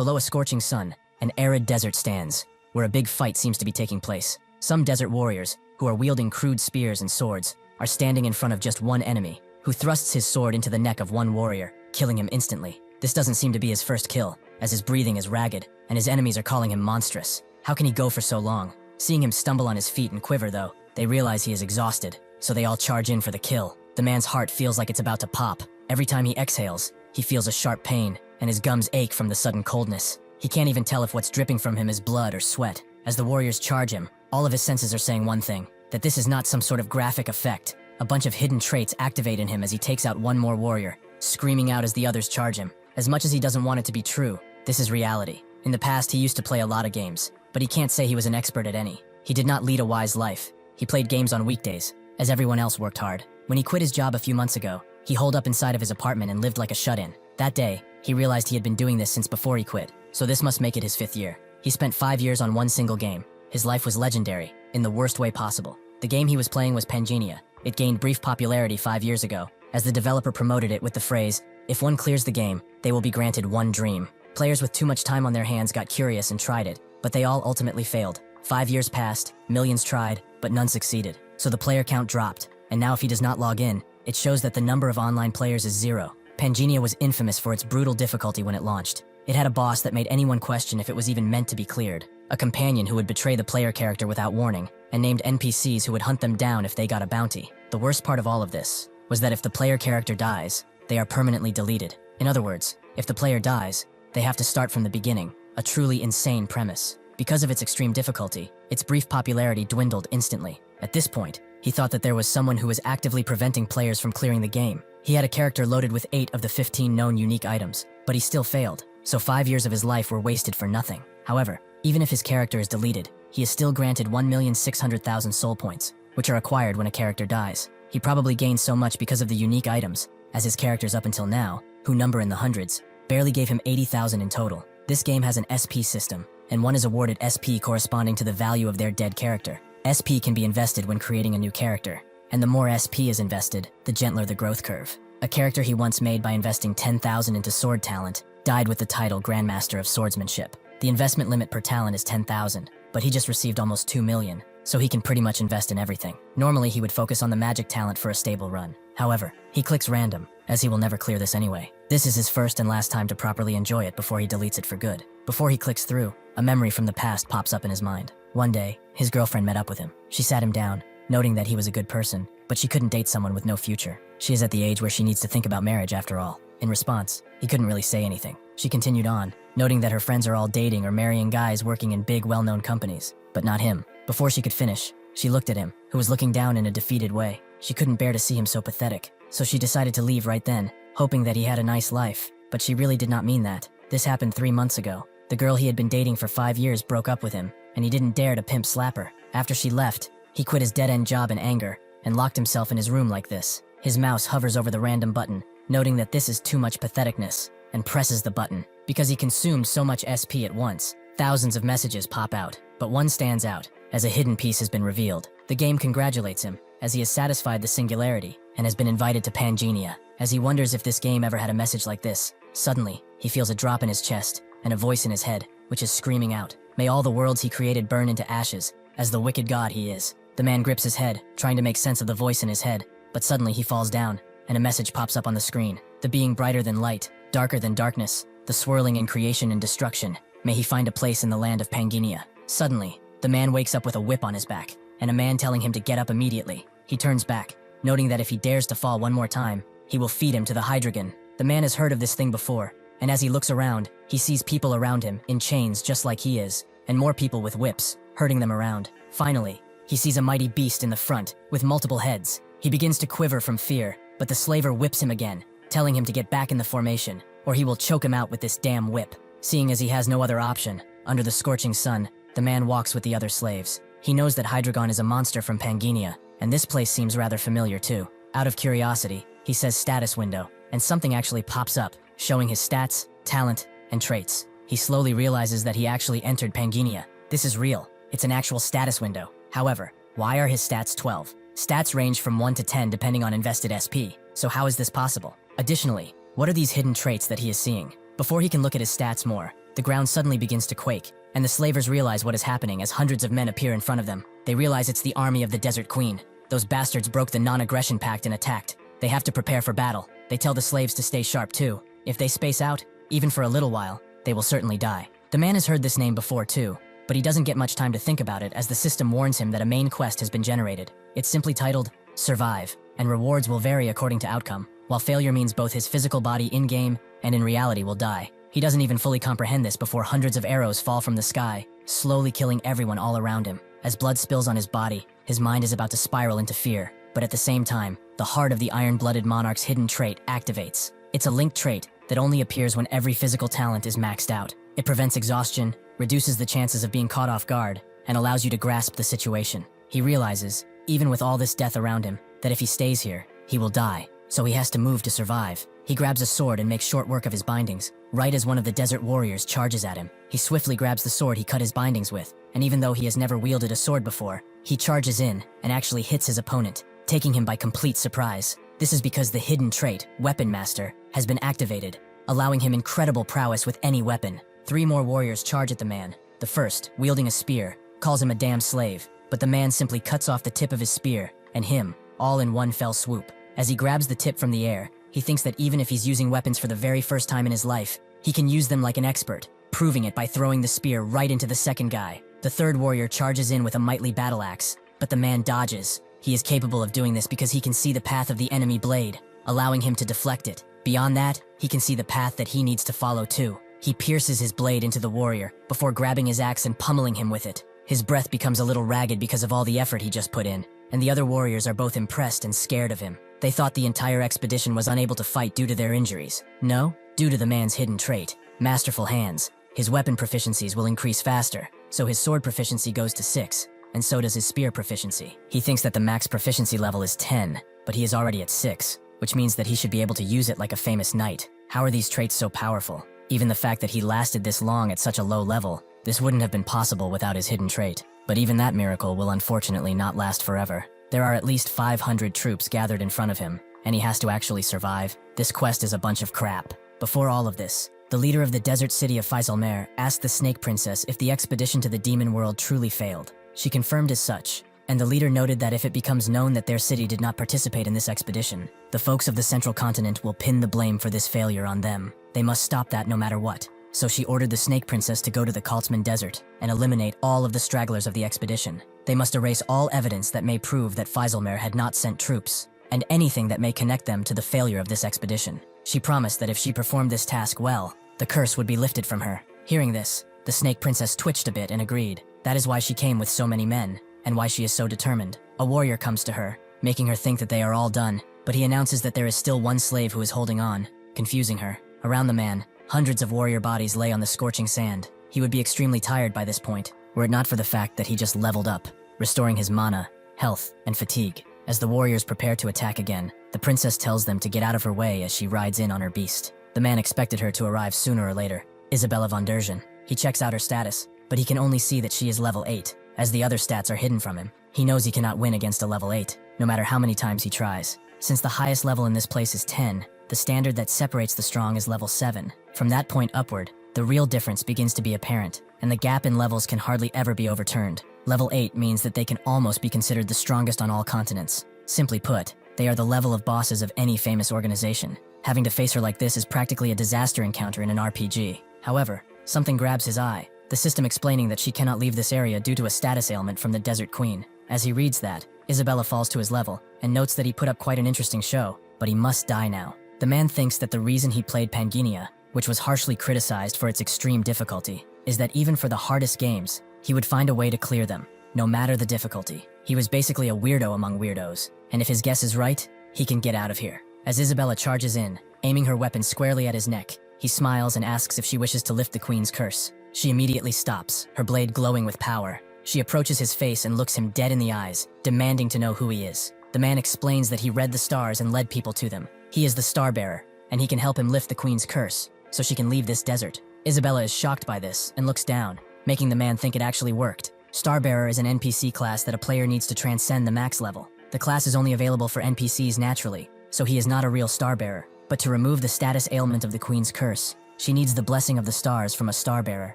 Below a scorching sun, an arid desert stands, where a big fight seems to be taking place. Some desert warriors, who are wielding crude spears and swords, are standing in front of just one enemy, who thrusts his sword into the neck of one warrior, killing him instantly. This doesn't seem to be his first kill, as his breathing is ragged, and his enemies are calling him monstrous. How can he go for so long? Seeing him stumble on his feet and quiver though, they realize he is exhausted, so they all charge in for the kill. The man's heart feels like it's about to pop. Every time he exhales, he feels a sharp pain, and his gums ache from the sudden coldness. He can't even tell if what's dripping from him is blood or sweat. As the warriors charge him, all of his senses are saying one thing, that this is not some sort of graphic effect. A bunch of hidden traits activate in him as he takes out one more warrior, screaming out as the others charge him. As much as he doesn't want it to be true, this is reality. In the past, he used to play a lot of games, but he can't say he was an expert at any. He did not lead a wise life. He played games on weekdays, as everyone else worked hard. When he quit his job a few months ago, he holed up inside of his apartment and lived like a shut-in. That day, he realized he had been doing this since before he quit, so this must make it his 5th year. He spent 5 years on one single game. His life was legendary, in the worst way possible. The game he was playing was Pangea. It gained brief popularity 5 years ago, as the developer promoted it with the phrase, "If one clears the game, they will be granted one dream." Players with too much time on their hands got curious and tried it, but they all ultimately failed. 5 years passed, millions tried, but none succeeded. So the player count dropped, and now if he does not log in, it shows that the number of online players is 0. Pangea was infamous for its brutal difficulty when it launched. It had a boss that made anyone question if it was even meant to be cleared, a companion who would betray the player character without warning, and named NPCs who would hunt them down if they got a bounty. The worst part of all of this was that if the player character dies, they are permanently deleted. In other words, if the player dies, they have to start from the beginning, a truly insane premise. Because of its extreme difficulty, its brief popularity dwindled instantly. At this point, he thought that there was someone who was actively preventing players from clearing the game. He had a character loaded with 8 of the 15 known unique items, but he still failed, so 5 years of his life were wasted for nothing. However, even if his character is deleted, he is still granted 1,600,000 soul points, which are acquired when a character dies. He probably gained so much because of the unique items, as his characters up until now, who number in the hundreds, barely gave him 80,000 in total. This game has an SP system, and one is awarded SP corresponding to the value of their dead character. SP can be invested when creating a new character, and the more SP is invested, the gentler the growth curve. A character he once made by investing 10,000 into sword talent died with the title Grandmaster of Swordsmanship. The investment limit per talent is 10,000, but he just received almost 2 million, so he can pretty much invest in everything. Normally he would focus on the magic talent for a stable run. However, he clicks random, as he will never clear this anyway. This is his first and last time to properly enjoy it before he deletes it for good. Before he clicks through, a memory from the past pops up in his mind. One day, his girlfriend met up with him. She sat him down, noting that he was a good person, but she couldn't date someone with no future. She is at the age where she needs to think about marriage after all. In response, he couldn't really say anything. She continued on, noting that her friends are all dating or marrying guys working in big, well-known companies, but not him. Before she could finish, she looked at him, who was looking down in a defeated way. She couldn't bear to see him so pathetic, so she decided to leave right then, hoping that he had a nice life, but she really did not mean that. This happened 3 months ago. The girl he had been dating for 5 years broke up with him, and he didn't dare to pimp slap her. After she left, he quit his dead-end job in anger, and locked himself in his room like this. His mouse hovers over the random button, noting that this is too much patheticness, and presses the button. Because he consumed so much SP at once, thousands of messages pop out, but one stands out, as a hidden piece has been revealed. The game congratulates him, as he has satisfied the singularity, and has been invited to Pangea. As he wonders if this game ever had a message like this, suddenly, he feels a drop in his chest, and a voice in his head, which is screaming out, "May all the worlds he created burn into ashes, as the wicked god he is." The man grips his head, trying to make sense of the voice in his head, but suddenly he falls down, and a message pops up on the screen. The being brighter than light, darker than darkness, the swirling in creation and destruction, may he find a place in the land of Pangea. Suddenly, the man wakes up with a whip on his back, and a man telling him to get up immediately. He turns back, noting that if he dares to fall one more time, he will feed him to the Hydreigon. The man has heard of this thing before, and as he looks around, he sees people around him in chains just like he is, and more people with whips, herding them around. Finally, he sees a mighty beast in the front, with multiple heads. He begins to quiver from fear, but the slaver whips him again, telling him to get back in the formation, or he will choke him out with this damn whip. Seeing as he has no other option, under the scorching sun, the man walks with the other slaves. He knows that Hydreigon is a monster from Pangea, and this place seems rather familiar too. Out of curiosity, he says status window, and something actually pops up, showing his stats, talent, and traits. He slowly realizes that he actually entered Pangea. This is real. It's an actual status window. However, why are his stats 12? Stats range from 1 to 10 depending on invested SP, so how is this possible? Additionally, what are these hidden traits that he is seeing? Before he can look at his stats more, the ground suddenly begins to quake, and the slavers realize what is happening as hundreds of men appear in front of them. They realize it's the army of the Desert Queen. Those bastards broke the non-aggression pact and attacked. They have to prepare for battle. They tell the slaves to stay sharp too. If they space out, even for a little while, they will certainly die. The man has heard this name before too, but he doesn't get much time to think about it as the system warns him that a main quest has been generated. It's simply titled, Survive, and rewards will vary according to outcome, while failure means both his physical body in-game and in reality will die. He doesn't even fully comprehend this before hundreds of arrows fall from the sky, slowly killing everyone all around him. As blood spills on his body, his mind is about to spiral into fear, but at the same time, the heart of the iron-blooded monarch's hidden trait activates. It's a linked trait that only appears when every physical talent is maxed out. It prevents exhaustion, reduces the chances of being caught off guard, and allows you to grasp the situation. He realizes, even with all this death around him, that if he stays here, he will die, so he has to move to survive. He grabs a sword and makes short work of his bindings, right as one of the desert warriors charges at him. He swiftly grabs the sword he cut his bindings with, and even though he has never wielded a sword before, he charges in and actually hits his opponent, taking him by complete surprise. This is because the hidden trait, Weapon Master, has been activated, allowing him incredible prowess with any weapon. 3 more warriors charge at the man. The first, wielding a spear, calls him a damn slave, but the man simply cuts off the tip of his spear, and him, all in one fell swoop. As he grabs the tip from the air, he thinks that even if he's using weapons for the very first time in his life, he can use them like an expert, proving it by throwing the spear right into the second guy. The third warrior charges in with a mighty battle axe, but the man dodges. He is capable of doing this because he can see the path of the enemy blade, allowing him to deflect it. Beyond that, he can see the path that he needs to follow too. He pierces his blade into the warrior before grabbing his axe and pummeling him with it. His breath becomes a little ragged because of all the effort he just put in, and the other warriors are both impressed and scared of him. They thought the entire expedition was unable to fight due to their injuries. No, due to the man's hidden trait, Masterful Hands. His weapon proficiencies will increase faster, so his sword proficiency goes to 6, and so does his spear proficiency. He thinks that the max proficiency level is 10, but he is already at 6, which means that he should be able to use it like a famous knight. How are these traits so powerful? Even the fact that he lasted this long at such a low level, this wouldn't have been possible without his hidden trait. But even that miracle will unfortunately not last forever. There are at least 500 troops gathered in front of him, and he has to actually survive. This quest is a bunch of crap. Before all of this, the leader of the desert city of Faisalmer asked the Snake Princess if the expedition to the demon world truly failed. She confirmed as such, and the leader noted that if it becomes known that their city did not participate in this expedition, the folks of the central continent will pin the blame for this failure on them. They must stop that no matter what. So she ordered the Snake Princess to go to the Kaltzman Desert and eliminate all of the stragglers of the expedition. They must erase all evidence that may prove that Faisalmer had not sent troops, and anything that may connect them to the failure of this expedition. She promised that if she performed this task well, the curse would be lifted from her. Hearing this, the Snake Princess twitched a bit and agreed. That is why she came with so many men, and why she is so determined. A warrior comes to her, making her think that they are all done, but he announces that there is still one slave who is holding on, confusing her. Around the man, hundreds of warrior bodies lay on the scorching sand. He would be extremely tired by this point, were it not for the fact that he just leveled up, restoring his mana, health, and fatigue. As the warriors prepare to attack again, the princess tells them to get out of her way as she rides in on her beast. The man expected her to arrive sooner or later, Isabella von Dergen. He checks out her status, but he can only see that she is level 8, as the other stats are hidden from him. He knows he cannot win against a level 8, no matter how many times he tries. Since the highest level in this place is 10, the standard that separates the strong is level 7. From that point upward, the real difference begins to be apparent, and the gap in levels can hardly ever be overturned. Level 8 means that they can almost be considered the strongest on all continents. Simply put, they are the level of bosses of any famous organization. Having to face her like this is practically a disaster encounter in an RPG. However, something grabs his eye, the system explaining that she cannot leave this area due to a status ailment from the Desert Queen. As he reads that, Isabella falls to his level, and notes that he put up quite an interesting show, but he must die now. The man thinks that the reason he played Panginia, which was harshly criticized for its extreme difficulty, is that even for the hardest games, he would find a way to clear them, no matter the difficulty. He was basically a weirdo among weirdos, and if his guess is right, he can get out of here. As Isabella charges in, aiming her weapon squarely at his neck, he smiles and asks if she wishes to lift the queen's curse. She immediately stops, her blade glowing with power. She approaches his face and looks him dead in the eyes, demanding to know who he is. The man explains that he read the stars and led people to them. He is the Star Bearer, and he can help him lift the queen's curse, so she can leave this desert. Isabella is shocked by this and looks down, making the man think it actually worked. Star Bearer is an NPC class that a player needs to transcend the max level. The class is only available for NPCs naturally, so he is not a real Star Bearer. But to remove the status ailment of the queen's curse, She needs the blessing of the stars from a starbearer.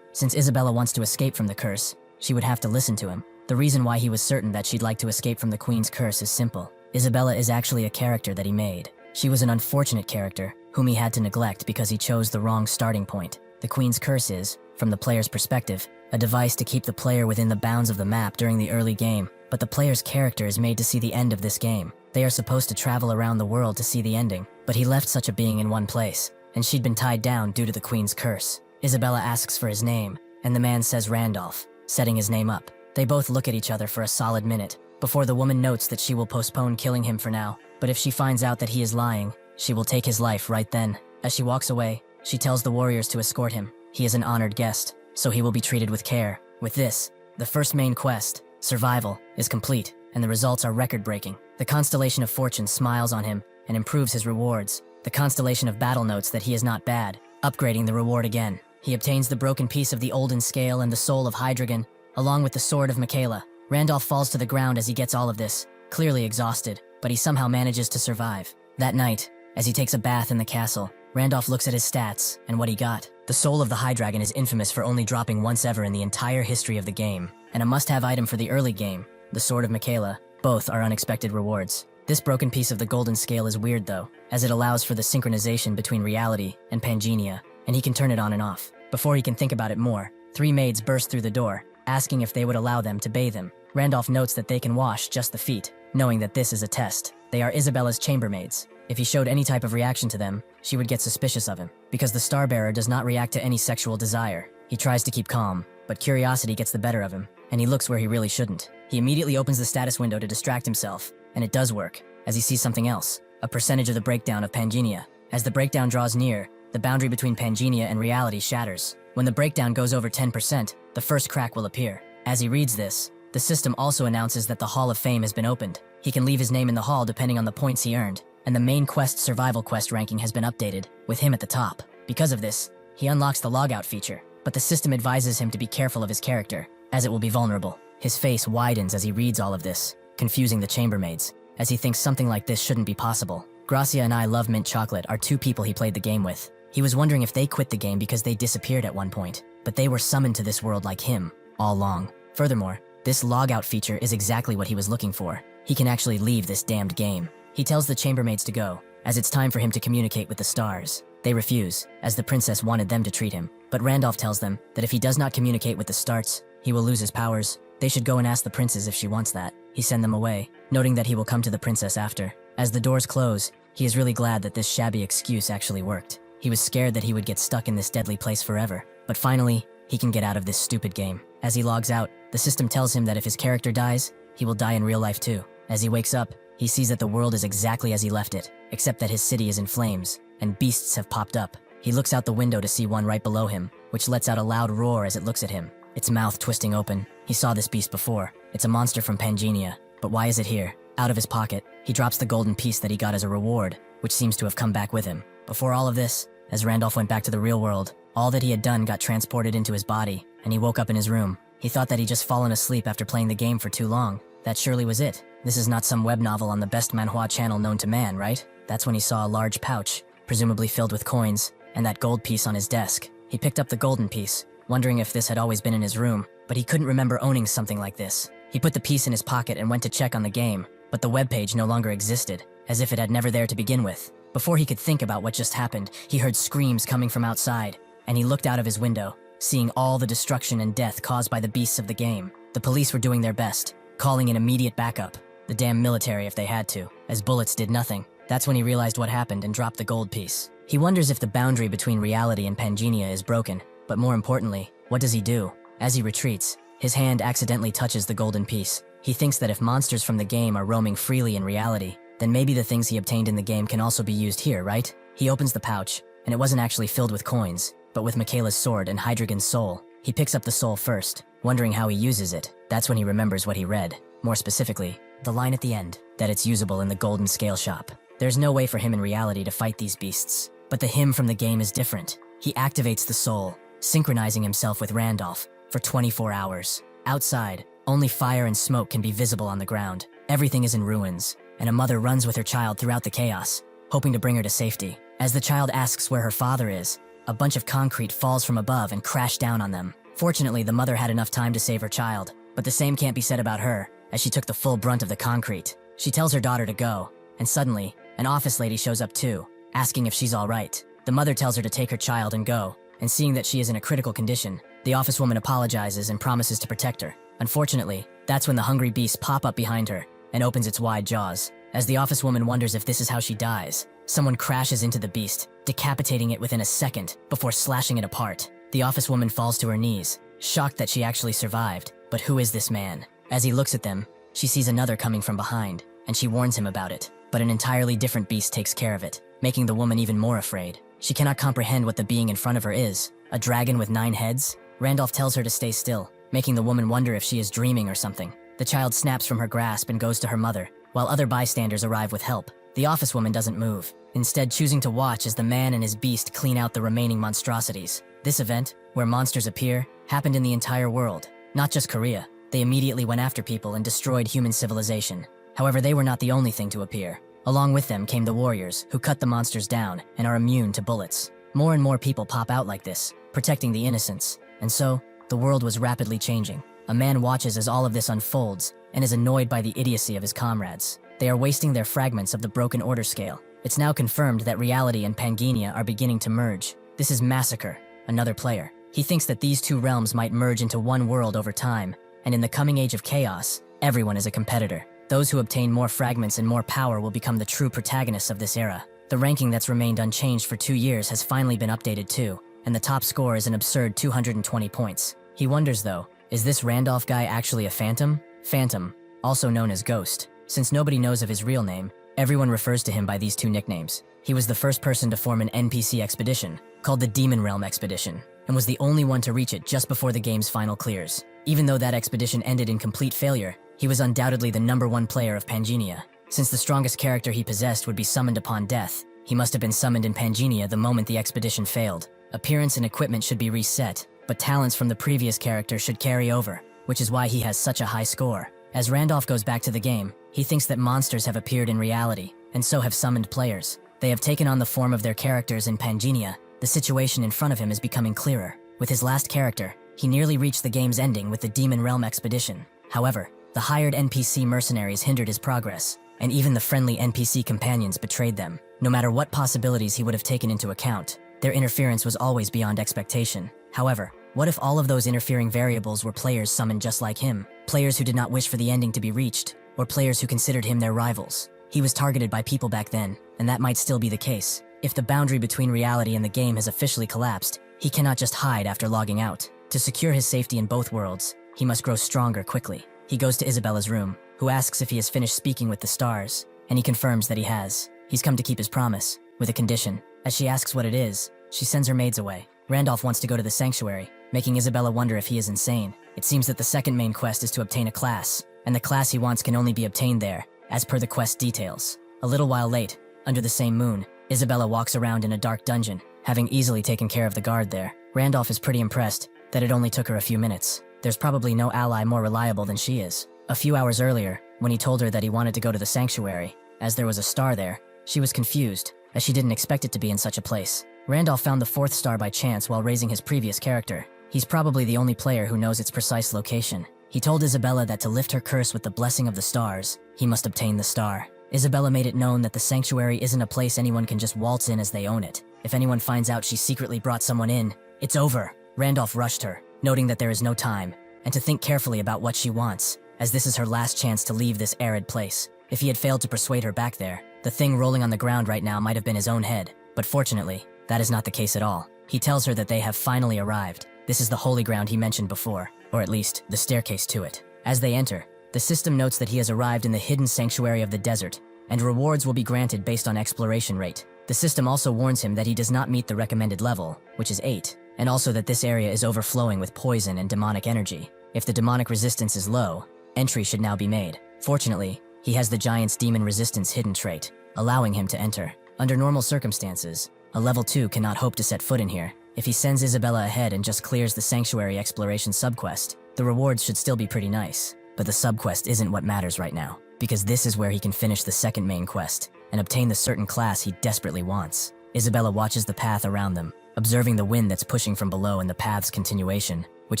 Since Isabella wants to escape from the curse, she would have to listen to him. The reason why he was certain that she'd like to escape from the Queen's curse is simple. Isabella is actually a character that he made. She was an unfortunate character, whom he had to neglect because he chose the wrong starting point. The Queen's curse is, from the player's perspective, a device to keep the player within the bounds of the map during the early game, but the player's character is made to see the end of this game. They are supposed to travel around the world to see the ending, but he left such a being in one place, and she'd been tied down due to the Queen's curse. Isabella asks for his name, and the man says Randolph, setting his name up. They both look at each other for a solid minute, before the woman notes that she will postpone killing him for now, but if she finds out that he is lying, she will take his life right then. As she walks away, she tells the warriors to escort him. He is an honored guest, so he will be treated with care. With this, the first main quest, Survival, is complete, and the results are record-breaking. The Constellation of Fortune smiles on him and improves his rewards. The Constellation of Battle notes that he is not bad, upgrading the reward again. He obtains the broken piece of the Olden Scale and the soul of Hydreigon, along with the sword of Michaela. Randolph falls to the ground as he gets all of this, clearly exhausted, but he somehow manages to survive. That night, as he takes a bath in the castle, Randolph looks at his stats and what he got. The soul of the Hydreigon is infamous for only dropping once ever in the entire history of the game, and a must-have item for the early game, the sword of Michaela. Both are unexpected rewards. This broken piece of the Golden Scale is weird though, as it allows for the synchronization between reality and Pangenia, and he can turn it on and off. Before he can think about it more, 3 maids burst through the door, asking if they would allow them to bathe him. Randolph notes that they can wash just the feet, knowing that this is a test. They are Isabella's chambermaids. If he showed any type of reaction to them, she would get suspicious of him, because the Starbearer does not react to any sexual desire. He tries to keep calm, but curiosity gets the better of him, and he looks where he really shouldn't. He immediately opens the status window to distract himself, and it does work, as he sees something else, a percentage of the breakdown of Pangenia. As the breakdown draws near, the boundary between Pangenia and reality shatters. When the breakdown goes over 10%, the first crack will appear. As he reads this, the system also announces that the Hall of Fame has been opened. He can leave his name in the hall depending on the points he earned, and the main quest survival quest ranking has been updated, with him at the top. Because of this, he unlocks the logout feature, but the system advises him to be careful of his character, as it will be vulnerable. His face widens as he reads all of this, confusing the chambermaids, as he thinks something like this shouldn't be possible. Gracia and I Love Mint Chocolate are 2 people he played the game with. He was wondering if they quit the game because they disappeared at one point, but they were summoned to this world like him, all along. Furthermore, this logout feature is exactly what he was looking for. He can actually leave this damned game. He tells the chambermaids to go, as it's time for him to communicate with the stars. They refuse, as the princess wanted them to treat him, but Randolph tells them that if he does not communicate with the stars, he will lose his powers. They should go and ask the princess if she wants that. He sends them away, noting that he will come to the princess after. As the doors close, he is really glad that this shabby excuse actually worked. He was scared that he would get stuck in this deadly place forever, but finally, he can get out of this stupid game. As he logs out, the system tells him that if his character dies, he will die in real life too. As he wakes up, he sees that the world is exactly as he left it, except that his city is in flames, and beasts have popped up. He looks out the window to see one right below him, which lets out a loud roar as it looks at him, its mouth twisting open. He saw this beast before. It's a monster from Pangenia, but why is it here? Out of his pocket, he drops the golden piece that he got as a reward, which seems to have come back with him. Before all of this, as Randolph went back to the real world, all that he had done got transported into his body, and he woke up in his room. He thought that he'd just fallen asleep after playing the game for too long. That surely was it. This is not some web novel on the best manhwa channel known to man, right? That's when he saw a large pouch, presumably filled with coins, and that gold piece on his desk. He picked up the golden piece, wondering if this had always been in his room, but he couldn't remember owning something like this. He put the piece in his pocket and went to check on the game, but the webpage no longer existed, as if it had never there to begin with. Before he could think about what just happened, he heard screams coming from outside, and he looked out of his window, seeing all the destruction and death caused by the beasts of the game. The police were doing their best, calling in immediate backup, the damn military if they had to, as bullets did nothing. That's when he realized what happened and dropped the gold piece. He wonders if the boundary between reality and Pangenia is broken, but more importantly, what does he do? As he retreats, his hand accidentally touches the golden piece. He thinks that if monsters from the game are roaming freely in reality, then maybe the things he obtained in the game can also be used here, right? He opens the pouch, and it wasn't actually filled with coins, but with Michaela's sword and Hydreigon's soul. He picks up the soul first, wondering how he uses it. That's when he remembers what he read. More specifically, the line at the end, that it's usable in the Golden Scale shop. There's no way for him in reality to fight these beasts, but the him from the game is different. He activates the soul, synchronizing himself with Randolph for 24 hours. Outside, only fire and smoke can be visible on the ground. Everything is in ruins, and a mother runs with her child throughout the chaos, hoping to bring her to safety. As the child asks where her father is, a bunch of concrete falls from above and crashed down on them. Fortunately, the mother had enough time to save her child, but the same can't be said about her, as she took the full brunt of the concrete. She tells her daughter to go, and suddenly, an office lady shows up too, asking if she's all right. The mother tells her to take her child and go, and seeing that she is in a critical condition, the office woman apologizes and promises to protect her. Unfortunately, that's when the hungry beast pop up behind her and opens its wide jaws. As the office woman wonders if this is how she dies, someone crashes into the beast, decapitating it within a second before slashing it apart. The office woman falls to her knees, shocked that she actually survived. But who is this man? As he looks at them, she sees another coming from behind, and she warns him about it. But an entirely different beast takes care of it, making the woman even more afraid. She cannot comprehend what the being in front of her is. A dragon with 9 heads? Randolph tells her to stay still, making the woman wonder if she is dreaming or something. The child snaps from her grasp and goes to her mother, while other bystanders arrive with help. The office woman doesn't move, instead choosing to watch as the man and his beast clean out the remaining monstrosities. This event, where monsters appear, happened in the entire world, not just Korea. They immediately went after people and destroyed human civilization. However, they were not the only thing to appear. Along with them came the warriors, who cut the monsters down and are immune to bullets. More and more people pop out like this, protecting the innocents. And so, the world was rapidly changing. A man watches as all of this unfolds and is annoyed by the idiocy of his comrades. They are wasting their fragments of the broken order scale. It's now confirmed that reality and Pangea are beginning to merge. This is Massacre, another player. He thinks that these two realms might merge into one world over time, and in the coming age of chaos, everyone is a competitor. Those who obtain more fragments and more power will become the true protagonists of this era. The ranking that's remained unchanged for 2 years has finally been updated too, and the top score is an absurd 220 points. He wonders though, is this Randolph guy actually a phantom? Phantom, also known as Ghost. Since nobody knows of his real name, everyone refers to him by these 2 nicknames. He was the first person to form an NPC expedition, called the Demon Realm Expedition, and was the only one to reach it just before the game's final clears. Even though that expedition ended in complete failure, he was undoubtedly the #1 player of Pangea. Since the strongest character he possessed would be summoned upon death, he must have been summoned in Pangea the moment the expedition failed. Appearance and equipment should be reset, but talents from the previous character should carry over, which is why he has such a high score. As Randolph goes back to the game, he thinks that monsters have appeared in reality, and so have summoned players. They have taken on the form of their characters in Pangea. The situation in front of him is becoming clearer. With his last character, he nearly reached the game's ending with the Demon Realm Expedition. However, the hired NPC mercenaries hindered his progress, and even the friendly NPC companions betrayed them. No matter what possibilities he would have taken into account, their interference was always beyond expectation. However, what if all of those interfering variables were players summoned just like him? Players who did not wish for the ending to be reached, or players who considered him their rivals. He was targeted by people back then, and that might still be the case. If the boundary between reality and the game has officially collapsed, he cannot just hide after logging out. To secure his safety in both worlds, he must grow stronger quickly. He goes to Isabella's room, who asks if he has finished speaking with the stars, and he confirms that he has. He's come to keep his promise, with a condition. As she asks what it is, she sends her maids away. Randolph wants to go to the sanctuary, making Isabella wonder if he is insane. It seems that the second main quest is to obtain a class, and the class he wants can only be obtained there, as per the quest details. A little while late, under the same moon, Isabella walks around in a dark dungeon, having easily taken care of the guard there. Randolph is pretty impressed that it only took her a few minutes. There's probably no ally more reliable than she is. A few hours earlier, when he told her that he wanted to go to the sanctuary, as there was a star there, she was confused, as she didn't expect it to be in such a place. Randolph found the 4th star by chance while raising his previous character. He's probably the only player who knows its precise location. He told Isabella that to lift her curse with the blessing of the stars, he must obtain the star. Isabella made it known that the sanctuary isn't a place anyone can just waltz in as they own it. If anyone finds out she secretly brought someone in, it's over. Randolph rushed her, noting that there is no time, and to think carefully about what she wants, as this is her last chance to leave this arid place. If he had failed to persuade her back there, the thing rolling on the ground right now might have been his own head. But fortunately, that is not the case at all. He tells her that they have finally arrived. This is the holy ground he mentioned before, or at least, the staircase to it. As they enter, the system notes that he has arrived in the hidden sanctuary of the desert, and rewards will be granted based on exploration rate. The system also warns him that he does not meet the recommended level, which is 8, and also that this area is overflowing with poison and demonic energy. If the demonic resistance is low, entry should now be made. Fortunately, he has the Giant's Demon Resistance hidden trait, allowing him to enter. Under normal circumstances, a level 2 cannot hope to set foot in here. If he sends Isabella ahead and just clears the Sanctuary Exploration subquest, the rewards should still be pretty nice. But the subquest isn't what matters right now, because this is where he can finish the second main quest and obtain the certain class he desperately wants. Isabella watches the path around them, observing the wind that's pushing from below and the path's continuation, which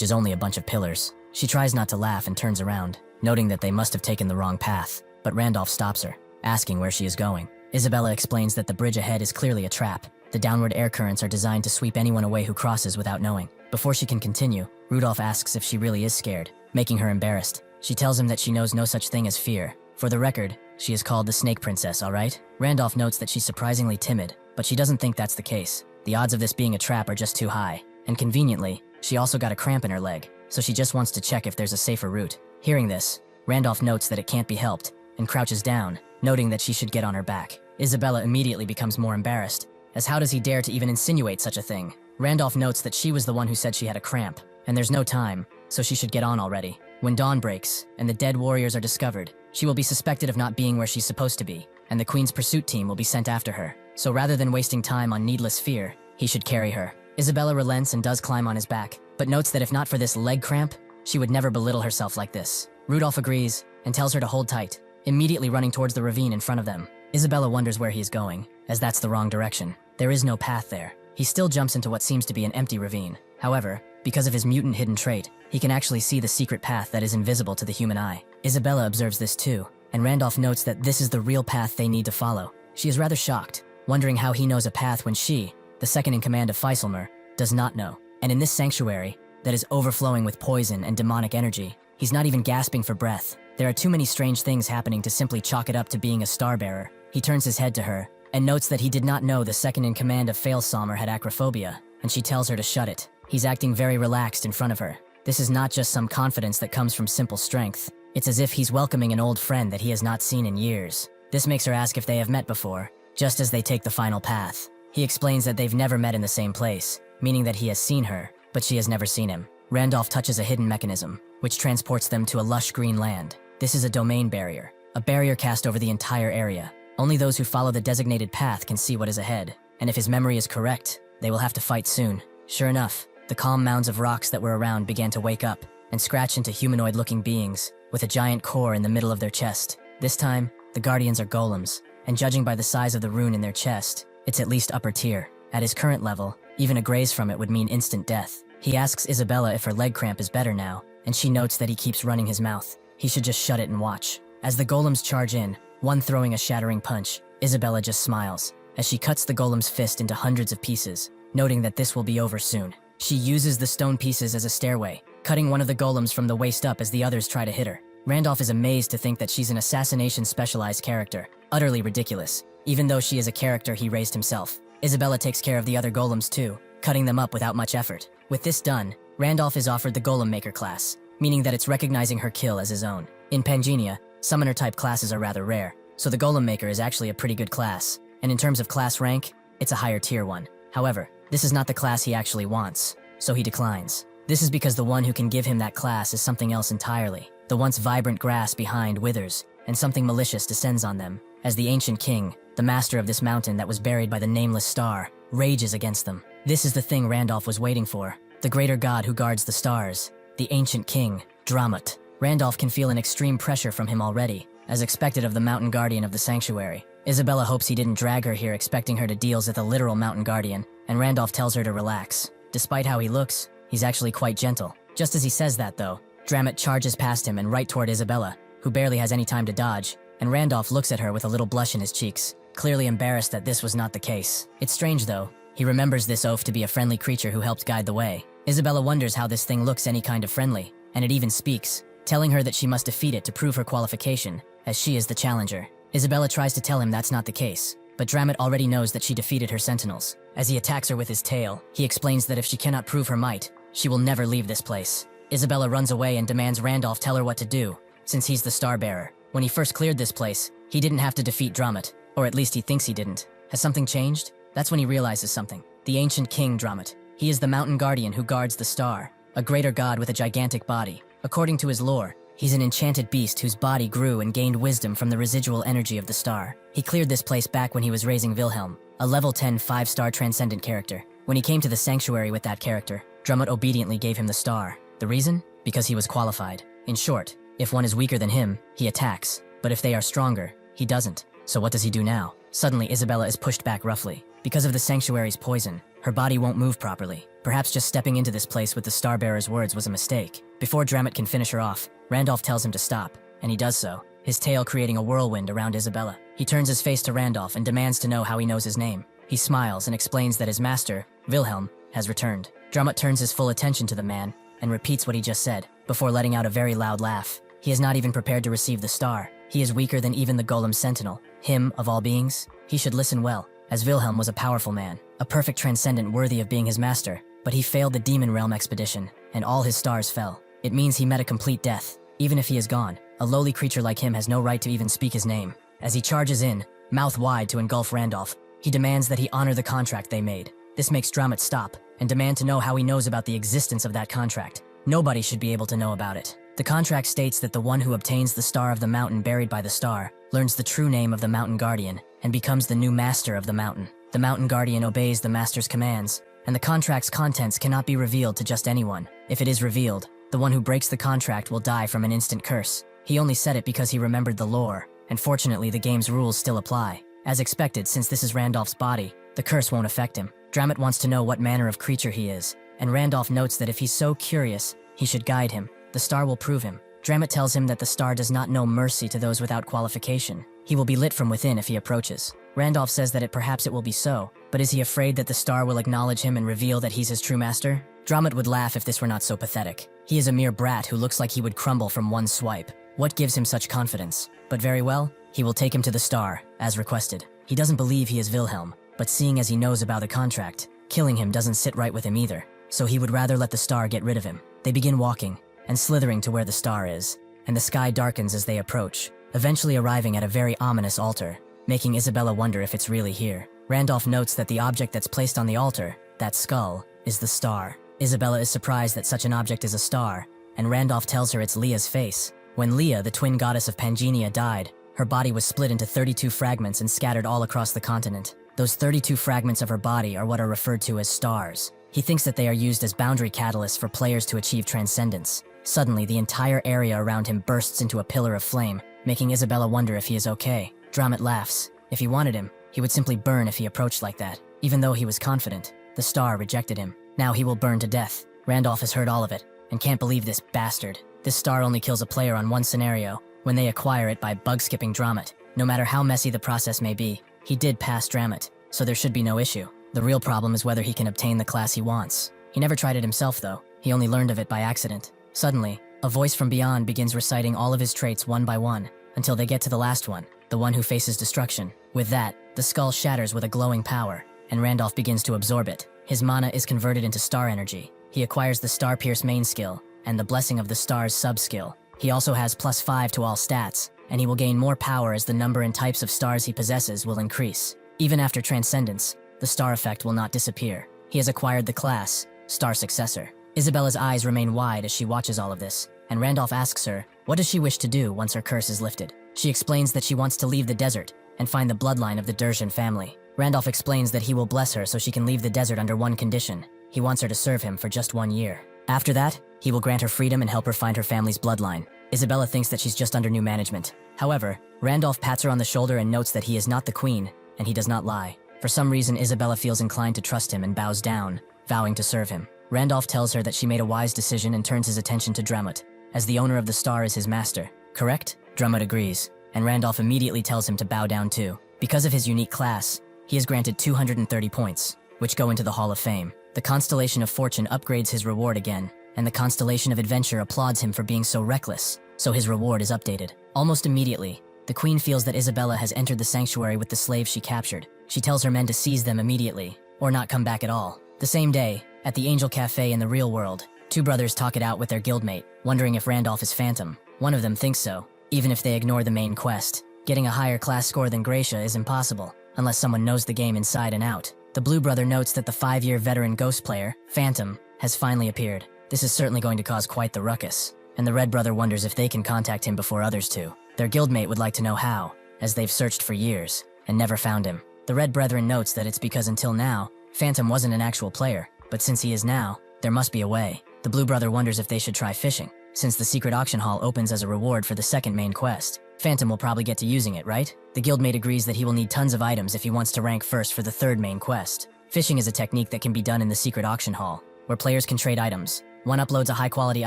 is only a bunch of pillars. She tries not to laugh and turns around, noting that they must have taken the wrong path, but Randolph stops her, asking where she is going. Isabella explains that the bridge ahead is clearly a trap. The downward air currents are designed to sweep anyone away who crosses without knowing. Before she can continue, Rudolph asks if she really is scared, making her embarrassed. She tells him that she knows no such thing as fear. For the record, she is called the Snake Princess, alright? Randolph notes that she's surprisingly timid, but she doesn't think that's the case. The odds of this being a trap are just too high. And conveniently, she also got a cramp in her leg, so she just wants to check if there's a safer route. Hearing this, Randolph notes that it can't be helped, and crouches down, noting that she should get on her back. Isabella immediately becomes more embarrassed, as how does he dare to even insinuate such a thing? Randolph notes that she was the one who said she had a cramp, and there's no time, so she should get on already. When dawn breaks, and the dead warriors are discovered, she will be suspected of not being where she's supposed to be, and the Queen's pursuit team will be sent after her. So rather than wasting time on needless fear, he should carry her. Isabella relents and does climb on his back, but notes that if not for this leg cramp, she would never belittle herself like this. Rudolph agrees, and tells her to hold tight, immediately running towards the ravine in front of them. Isabella wonders where he is going, as that's the wrong direction. There is no path there. He still jumps into what seems to be an empty ravine. However, because of his mutant hidden trait, he can actually see the secret path that is invisible to the human eye. Isabella observes this too, and Randolph notes that this is the real path they need to follow. She is rather shocked, wondering how he knows a path when she, the second in command of Feiselmer, does not know. And in this sanctuary, that is overflowing with poison and demonic energy, he's not even gasping for breath. There are too many strange things happening to simply chalk it up to being a star-bearer. He turns his head to her, and notes that he did not know the second in command of Feiselmer had acrophobia, and she tells her to shut it. He's acting very relaxed in front of her. This is not just some confidence that comes from simple strength. It's as if he's welcoming an old friend that he has not seen in years. This makes her ask if they have met before, just as they take the final path. He explains that they've never met in the same place, meaning that he has seen her, but she has never seen him. Randolph touches a hidden mechanism, which transports them to a lush green land. This is a domain barrier, a barrier cast over the entire area. Only those who follow the designated path can see what is ahead, and if his memory is correct, they will have to fight soon. Sure enough, the calm mounds of rocks that were around began to wake up and scratch into humanoid-looking beings with a giant core in the middle of their chest. This time, the guardians are golems, and judging by the size of the rune in their chest, it's at least upper tier. At his current level, even a graze from it would mean instant death. He asks Isabella if her leg cramp is better now, and she notes that he keeps running his mouth. He should just shut it and watch. As the golems charge in, one throwing a shattering punch, Isabella just smiles, as she cuts the golem's fist into hundreds of pieces, noting that this will be over soon. She uses the stone pieces as a stairway, cutting one of the golems from the waist up as the others try to hit her. Randolph is amazed to think that she's an assassination-specialized character, utterly ridiculous, even though she is a character he raised himself. Isabella takes care of the other golems too, cutting them up without much effort. With this done, Randolph is offered the Golem Maker class, meaning that it's recognizing her kill as his own. In Pangenia, summoner-type classes are rather rare, so the Golem Maker is actually a pretty good class, and in terms of class rank, it's a higher tier one. However, this is not the class he actually wants, so he declines. This is because the one who can give him that class is something else entirely. The once vibrant grass behind withers, and something malicious descends on them, as the ancient king, the master of this mountain that was buried by the nameless star, rages against them. This is the thing Randolph was waiting for, the greater god who guards the stars, the ancient king, Dramut. Randolph can feel an extreme pressure from him already, as expected of the mountain guardian of the sanctuary. Isabella hopes he didn't drag her here expecting her to deal with the literal mountain guardian, and Randolph tells her to relax. Despite how he looks, he's actually quite gentle. Just as he says that though, Dramut charges past him and right toward Isabella, who barely has any time to dodge, and Randolph looks at her with a little blush in his cheeks, clearly embarrassed that this was not the case. It's strange though, he remembers this oaf to be a friendly creature who helped guide the way. Isabella wonders how this thing looks any kind of friendly, and it even speaks, telling her that she must defeat it to prove her qualification, as she is the challenger. Isabella tries to tell him that's not the case, but Dramut already knows that she defeated her sentinels. As he attacks her with his tail, he explains that if she cannot prove her might, she will never leave this place. Isabella runs away and demands Randolph tell her what to do, since he's the star bearer. When he first cleared this place, he didn't have to defeat Dramut, or at least he thinks he didn't. Has something changed? That's when he realizes something. The ancient king Dramut. He is the mountain guardian who guards the star, a greater god with a gigantic body. According to his lore, he's an enchanted beast whose body grew and gained wisdom from the residual energy of the star. He cleared this place back when he was raising Wilhelm, a level 10 5-star transcendent character. When he came to the sanctuary with that character, Dramut obediently gave him the star. The reason? Because he was qualified. In short, if one is weaker than him, he attacks. But if they are stronger, he doesn't. So what does he do now? Suddenly Isabella is pushed back roughly. Because of the sanctuary's poison, her body won't move properly. Perhaps just stepping into this place with the Starbearer's words was a mistake. Before Dramet can finish her off, Randolph tells him to stop, and he does so, his tail creating a whirlwind around Isabella. He turns his face to Randolph and demands to know how he knows his name. He smiles and explains that his master, Wilhelm, has returned. Dramet turns his full attention to the man and repeats what he just said, before letting out a very loud laugh. He is not even prepared to receive the star. He is weaker than even the Golem Sentinel. Him, of all beings? He should listen well, as Wilhelm was a powerful man, a perfect transcendent worthy of being his master, but he failed the Demon Realm expedition, and all his stars fell. It means he met a complete death. Even if he is gone, a lowly creature like him has no right to even speak his name. As he charges in, mouth wide to engulf Randolph, he demands that he honor the contract they made. This makes Dramet stop and demand to know how he knows about the existence of that contract. Nobody should be able to know about it. The contract states that the one who obtains the star of the mountain buried by the star learns the true name of the mountain guardian and becomes the new master of the mountain. The mountain guardian obeys the master's commands, and the contract's contents cannot be revealed to just anyone. If it is revealed, the one who breaks the contract will die from an instant curse. He only said it because he remembered the lore, and fortunately the game's rules still apply. As expected, since this is Randolph's body, the curse won't affect him. Dramet wants to know what manner of creature he is, and Randolph notes that if he's so curious, he should guide him. The star will prove him. Dramet tells him that the star does not know mercy to those without qualification. He will be lit from within if he approaches. Randolph says that perhaps it will be so, but is he afraid that the star will acknowledge him and reveal that he's his true master? Dramet would laugh if this were not so pathetic. He is a mere brat who looks like he would crumble from one swipe. What gives him such confidence? But very well, he will take him to the star, as requested. He doesn't believe he is Wilhelm, but seeing as he knows about the contract, killing him doesn't sit right with him either, so he would rather let the star get rid of him. They begin walking, and slithering to where the star is, and the sky darkens as they approach, eventually arriving at a very ominous altar, making Isabella wonder if it's really here. Randolph notes that the object that's placed on the altar, that skull, is the star. Isabella is surprised that such an object is a star, and Randolph tells her it's Leah's face. When Leah, the twin goddess of Pangenia, died, her body was split into 32 fragments and scattered all across the continent. Those 32 fragments of her body are what are referred to as stars. He thinks that they are used as boundary catalysts for players to achieve transcendence. Suddenly, the entire area around him bursts into a pillar of flame, making Isabella wonder if he is okay. Dramet laughs. If he wanted him, he would simply burn if he approached like that. Even though he was confident, the star rejected him. Now he will burn to death. Randolph has heard all of it, and can't believe this bastard. This star only kills a player on one scenario, when they acquire it by bug-skipping Dramet. No matter how messy the process may be, he did pass Dramet, so there should be no issue. The real problem is whether he can obtain the class he wants. He never tried it himself though, he only learned of it by accident. Suddenly, a voice from beyond begins reciting all of his traits one by one, until they get to the last one, the one who faces destruction. With that, the skull shatters with a glowing power, and Randolph begins to absorb it. His mana is converted into star energy. He acquires the Star Pierce main skill, and the Blessing of the Stars sub-skill. He also has +5 to all stats, and he will gain more power as the number and types of stars he possesses will increase. Even after Transcendence, the star effect will not disappear. He has acquired the class, Star Successor. Isabella's eyes remain wide as she watches all of this, and Randolph asks her, what does she wish to do once her curse is lifted? She explains that she wants to leave the desert and find the bloodline of the Dershan family. Randolph explains that he will bless her so she can leave the desert under one condition. He wants her to serve him for just 1 year. After that, he will grant her freedom and help her find her family's bloodline. Isabella thinks that she's just under new management. However, Randolph pats her on the shoulder and notes that he is not the queen, and he does not lie. For some reason, Isabella feels inclined to trust him and bows down, vowing to serve him. Randolph tells her that she made a wise decision and turns his attention to Dramet, as the owner of the star is his master. Correct? Dramet agrees, and Randolph immediately tells him to bow down too. Because of his unique class, he is granted 230 points, which go into the Hall of Fame. The Constellation of Fortune upgrades his reward again, and the Constellation of Adventure applauds him for being so reckless, so his reward is updated. Almost immediately, the queen feels that Isabella has entered the sanctuary with the slaves she captured. She tells her men to seize them immediately, or not come back at all. The same day, at the Angel Cafe in the real world, two brothers talk it out with their guildmate, wondering if Randolph is Phantom. One of them thinks so, even if they ignore the main quest. Getting a higher class score than Gracia is impossible, unless someone knows the game inside and out. The blue brother notes that the 5-year veteran ghost player, Phantom, has finally appeared. This is certainly going to cause quite the ruckus, and the red brother wonders if they can contact him before others do. Their guildmate would like to know how, as they've searched for years, and never found him. The red brethren notes that it's because until now, Phantom wasn't an actual player, but since he is now, there must be a way. The blue brother wonders if they should try fishing. since the secret auction hall opens as a reward for the second main quest. Phantom will probably get to using it, right? The guildmate agrees that he will need tons of items if he wants to rank first for the third main quest. Fishing is a technique that can be done in the secret auction hall, where players can trade items. One uploads a high-quality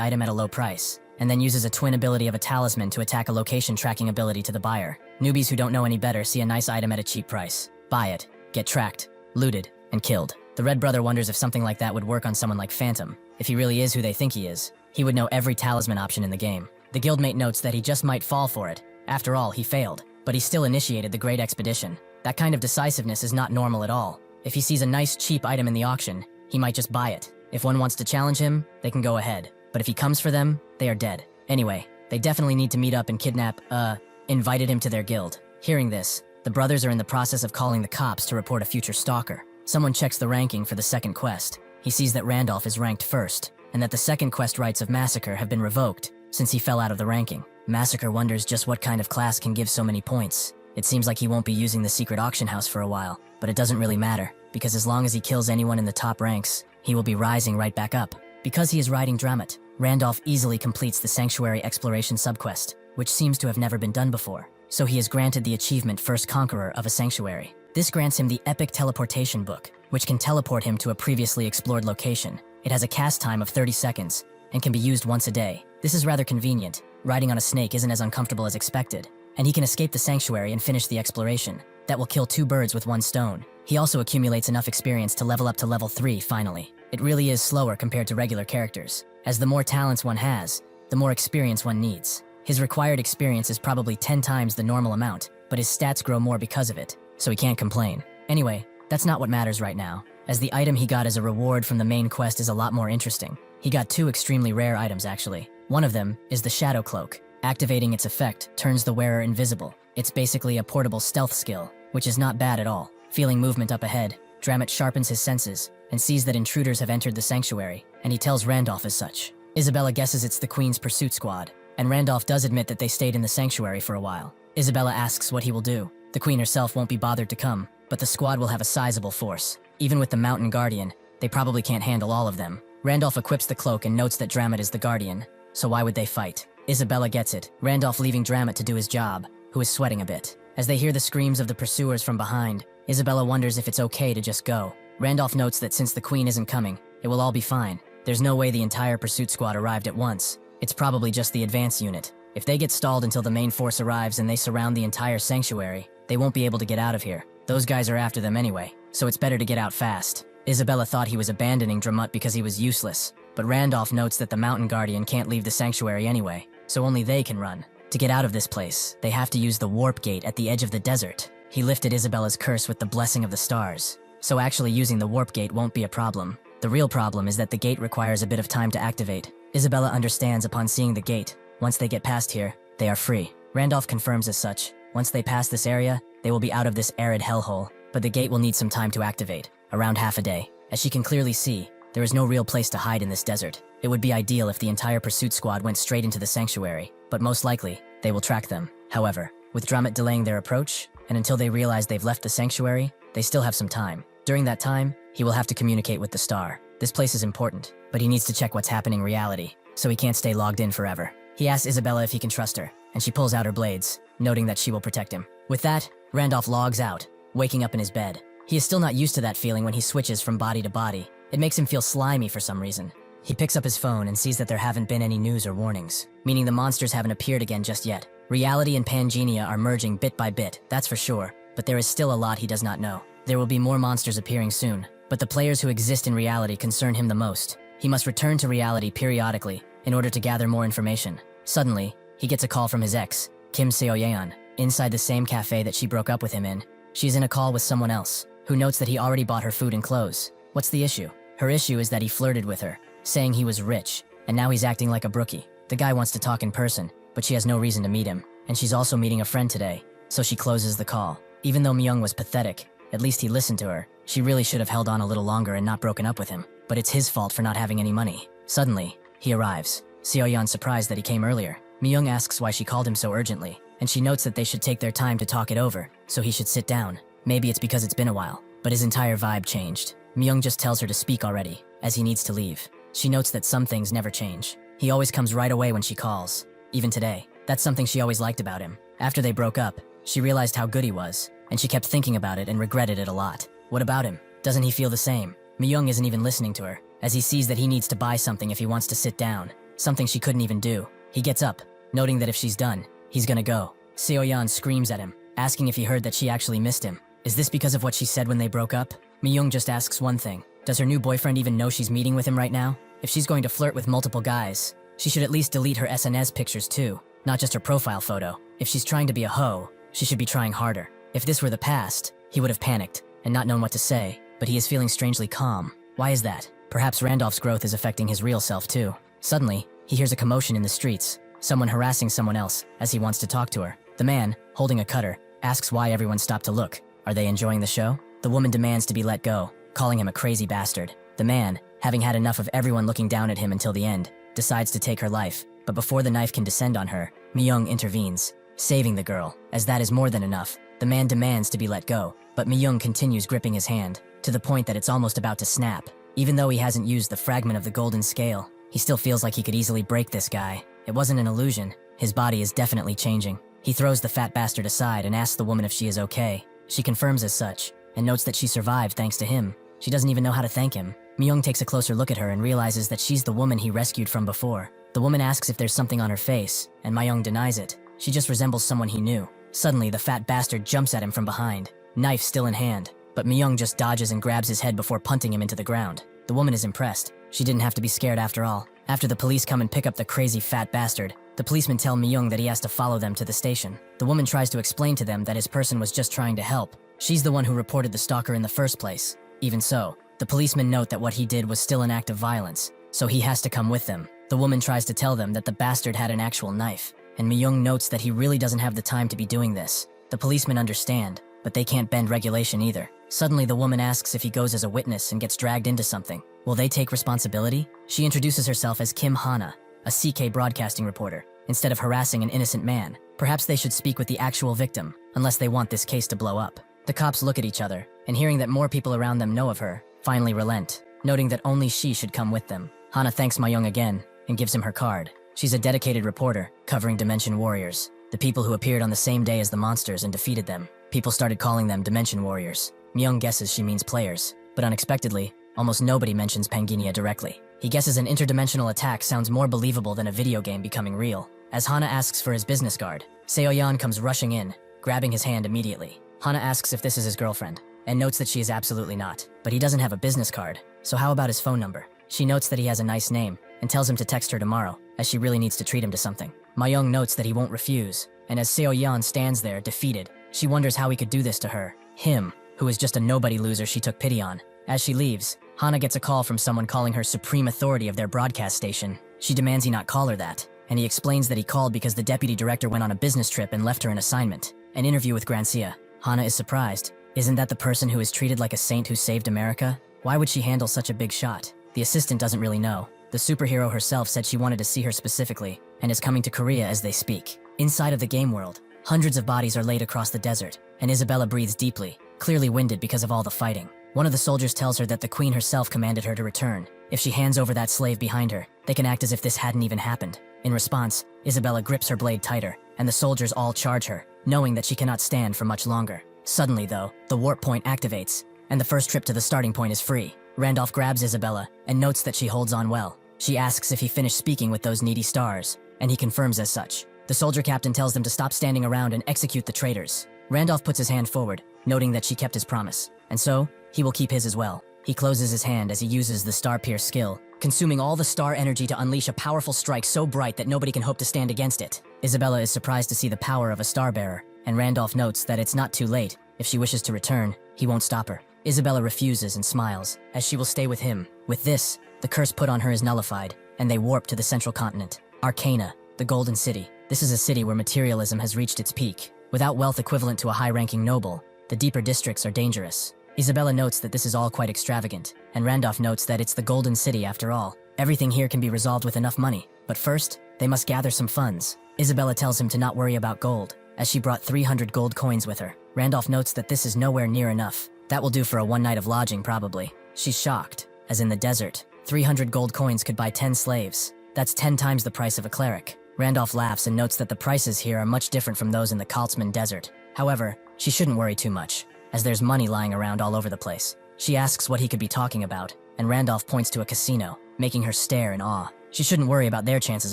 item at a low price, and then uses a twin ability of a talisman to attack a location tracking ability to the buyer. Newbies who don't know any better see a nice item at a cheap price, buy it, get tracked, looted, and killed. The Red Brother wonders if something like that would work on someone like Phantom. If he really is who they think he is, he would know every talisman option in the game. The guildmate notes that he just might fall for it. After all, he failed, but he still initiated the Great Expedition. That kind of decisiveness is not normal at all. If he sees a nice cheap item in the auction, he might just buy it. If one wants to challenge him, they can go ahead. But if he comes for them, they are dead. Anyway, they definitely need to meet up and invited him to their guild. Hearing this, the brothers are in the process of calling the cops to report a future stalker. Someone checks the ranking for the second quest. He sees that Randolph is ranked first, and that the second quest rights of Massacre have been revoked since he fell out of the ranking. Massacre wonders just what kind of class can give so many points. It seems like he won't be using the secret auction house for a while, but it doesn't really matter, because as long as he kills anyone in the top ranks, he will be rising right back up. Because he is riding Dramat, Randolph easily completes the Sanctuary Exploration subquest, which seems to have never been done before, so he is granted the achievement First Conqueror of a Sanctuary. This grants him the Epic Teleportation Book, which can teleport him to a previously explored location. It has a cast time of 30 seconds, and can be used once a day. This is rather convenient. Riding on a snake isn't as uncomfortable as expected, and he can escape the sanctuary and finish the exploration. That will kill 2 birds with 1 stone. He also accumulates enough experience to level up to level 3 finally. It really is slower compared to regular characters, as the more talents one has, the more experience one needs. His required experience is probably 10 times the normal amount, but his stats grow more because of it, so he can't complain. Anyway, that's not what matters right now, as the item he got as a reward from the main quest is a lot more interesting. He got 2 extremely rare items actually. One of them is the Shadow Cloak. Activating its effect turns the wearer invisible. It's basically a portable stealth skill, which is not bad at all. Feeling movement up ahead, Dramat sharpens his senses and sees that intruders have entered the sanctuary, and he tells Randolph as such. Isabella guesses it's the Queen's pursuit squad, and Randolph does admit that they stayed in the sanctuary for a while. Isabella asks what he will do. The Queen herself won't be bothered to come, but the squad will have a sizable force. Even with the Mountain Guardian, they probably can't handle all of them. Randolph equips the cloak and notes that Dramat is the Guardian, so why would they fight? Isabella gets it, Randolph leaving Dramat to do his job, who is sweating a bit. As they hear the screams of the pursuers from behind, Isabella wonders if it's okay to just go. Randolph notes that since the Queen isn't coming, it will all be fine. There's no way the entire pursuit squad arrived at once. It's probably just the advance unit. If they get stalled until the main force arrives and they surround the entire sanctuary, they won't be able to get out of here. Those guys are after them anyway, so it's better to get out fast. Isabella thought he was abandoning Dramat because he was useless, but Randolph notes that the Mountain Guardian can't leave the sanctuary anyway, so only they can run. To get out of this place, they have to use the warp gate at the edge of the desert. He lifted Isabella's curse with the blessing of the stars, so actually using the warp gate won't be a problem. The real problem is that the gate requires a bit of time to activate. Isabella understands upon seeing the gate. Once they get past here, they are free. Randolph confirms as such. Once they pass this area, they will be out of this arid hellhole, but the gate will need some time to activate, around half a day. As she can clearly see, there is no real place to hide in this desert. It would be ideal if the entire pursuit squad went straight into the sanctuary, but most likely, they will track them. However, with Dramat delaying their approach, and until they realize they've left the sanctuary, they still have some time. During that time, he will have to communicate with the star. This place is important, but he needs to check what's happening in reality, so he can't stay logged in forever. He asks Isabella if he can trust her, and she pulls out her blades, noting that she will protect him. With that, Randolph logs out, waking up in his bed. He is still not used to that feeling when he switches from body to body. It makes him feel slimy for some reason. He picks up his phone and sees that there haven't been any news or warnings, meaning the monsters haven't appeared again just yet. Reality and Pangenia are merging bit by bit, that's for sure, but there is still a lot he does not know. There will be more monsters appearing soon, but the players who exist in reality concern him the most. He must return to reality periodically in order to gather more information. Suddenly, he gets a call from his ex, Kim Seo-yeon, inside the same cafe that she broke up with him in. She's in a call with someone else, who notes that he already bought her food and clothes. What's the issue? Her issue is that he flirted with her, saying he was rich, and now he's acting like a brookie. The guy wants to talk in person, but she has no reason to meet him, and she's also meeting a friend today, so she closes the call. Even though Myung was pathetic, at least he listened to her. She really should have held on a little longer and not broken up with him, but it's his fault for not having any money. Suddenly, he arrives. Seo-yeon's surprised that he came earlier. Myung asks why she called him so urgently, and she notes that they should take their time to talk it over, so he should sit down. Maybe it's because it's been a while, but his entire vibe changed. Myung just tells her to speak already, as he needs to leave. She notes that some things never change. He always comes right away when she calls. Even today. That's something she always liked about him. After they broke up, she realized how good he was, and she kept thinking about it and regretted it a lot. What about him? Doesn't he feel the same? Mi-young isn't even listening to her, as he sees that he needs to buy something if he wants to sit down. Something she couldn't even do. He gets up, noting that if she's done, he's gonna go. Seo-yeon screams at him, asking if he heard that she actually missed him. Is this because of what she said when they broke up? Mi-young just asks one thing. Does her new boyfriend even know she's meeting with him right now? If she's going to flirt with multiple guys, she should at least delete her SNS pictures too, not just her profile photo. If she's trying to be a hoe, she should be trying harder. If this were the past, he would have panicked and not known what to say, but he is feeling strangely calm. Why is that? Perhaps Randolph's growth is affecting his real self too. Suddenly, he hears a commotion in the streets, someone harassing someone else as he wants to talk to her. The man, holding a cutter, asks why everyone stopped to look. Are they enjoying the show? The woman demands to be let go, calling him a crazy bastard. The man, having had enough of everyone looking down at him until the end, decides to take her life, but before the knife can descend on her, Mi-young intervenes, saving the girl. As that is more than enough, the man demands to be let go, but Mi-young continues gripping his hand, to the point that it's almost about to snap. Even though he hasn't used the fragment of the golden scale, he still feels like he could easily break this guy. It wasn't an illusion. His body is definitely changing. He throws the fat bastard aside and asks the woman if she is okay. She confirms as such, and notes that she survived thanks to him. She doesn't even know how to thank him. Mi-young takes a closer look at her and realizes that she's the woman he rescued from before. The woman asks if there's something on her face, and Mi-young denies it. She just resembles someone he knew. Suddenly, the fat bastard jumps at him from behind, knife still in hand, but Mi-young just dodges and grabs his head before punting him into the ground. The woman is impressed. She didn't have to be scared after all. After the police come and pick up the crazy fat bastard, the policemen tell Mi-young that he has to follow them to the station. The woman tries to explain to them that his person was just trying to help. She's the one who reported the stalker in the first place. Even so, the policemen note that what he did was still an act of violence, so he has to come with them. The woman tries to tell them that the bastard had an actual knife, and Mi-young notes that he really doesn't have the time to be doing this. The policemen understand, but they can't bend regulation either. Suddenly, the woman asks if he goes as a witness and gets dragged into something. Will they take responsibility? She introduces herself as Kim Hana, a CK broadcasting reporter, instead of harassing an innocent man. Perhaps they should speak with the actual victim, unless they want this case to blow up. The cops look at each other, and hearing that more people around them know of her, finally relent, noting that only she should come with them. Hana thanks Mi-young again, and gives him her card. She's a dedicated reporter, covering Dimension Warriors, the people who appeared on the same day as the monsters and defeated them. People started calling them Dimension Warriors. Mi-young guesses she means players, but unexpectedly, almost nobody mentions Panginia directly. He guesses an interdimensional attack sounds more believable than a video game becoming real. As Hana asks for his business card, Seo-yeon comes rushing in, grabbing his hand immediately. Hana asks if this is his girlfriend, and notes that she is absolutely not. But he doesn't have a business card, so how about his phone number? She notes that he has a nice name, and tells him to text her tomorrow, as she really needs to treat him to something. Mi-young notes that he won't refuse, and as Seo-yeon stands there, defeated, she wonders how he could do this to her. Him, who is just a nobody loser she took pity on. As she leaves, Hana gets a call from someone calling her supreme authority of their broadcast station. She demands he not call her that, and he explains that he called because the deputy director went on a business trip and left her an assignment, an interview with Grancia. Hana is surprised. Isn't that the person who is treated like a saint who saved America? Why would she handle such a big shot? The assistant doesn't really know. The superhero herself said she wanted to see her specifically, and is coming to Korea as they speak. Inside of the game world, hundreds of bodies are laid across the desert, and Isabella breathes deeply, clearly winded because of all the fighting. One of the soldiers tells her that the queen herself commanded her to return. If she hands over that slave behind her, they can act as if this hadn't even happened. In response, Isabella grips her blade tighter, and the soldiers all charge her, knowing that she cannot stand for much longer. Suddenly though, the warp point activates, and the first trip to the starting point is free. Randolph grabs Isabella, and notes that she holds on well. She asks if he finished speaking with those needy stars, and he confirms as such. The soldier captain tells them to stop standing around and execute the traitors. Randolph puts his hand forward, noting that she kept his promise, and so, he will keep his as well. He closes his hand as he uses the Star Pierce skill, consuming all the star energy to unleash a powerful strike so bright that nobody can hope to stand against it. Isabella is surprised to see the power of a star bearer, and Randolph notes that it's not too late. If she wishes to return, he won't stop her. Isabella refuses and smiles, as she will stay with him. With this, the curse put on her is nullified, and they warp to the central continent. Arcana, the Golden City. This is a city where materialism has reached its peak. Without wealth equivalent to a high-ranking noble, the deeper districts are dangerous. Isabella notes that this is all quite extravagant, and Randolph notes that it's the Golden City after all. Everything here can be resolved with enough money, but first, they must gather some funds. Isabella tells him to not worry about gold, as she brought 300 gold coins with her. Randolph notes that this is nowhere near enough. That will do for a one night of lodging probably. She's shocked, as in the desert, 300 gold coins could buy 10 slaves. That's 10 times the price of a cleric. Randolph laughs and notes that the prices here are much different from those in the Kaltzman Desert. However, she shouldn't worry too much, as there's money lying around all over the place. She asks what he could be talking about, and Randolph points to a casino, making her stare in awe. She shouldn't worry about their chances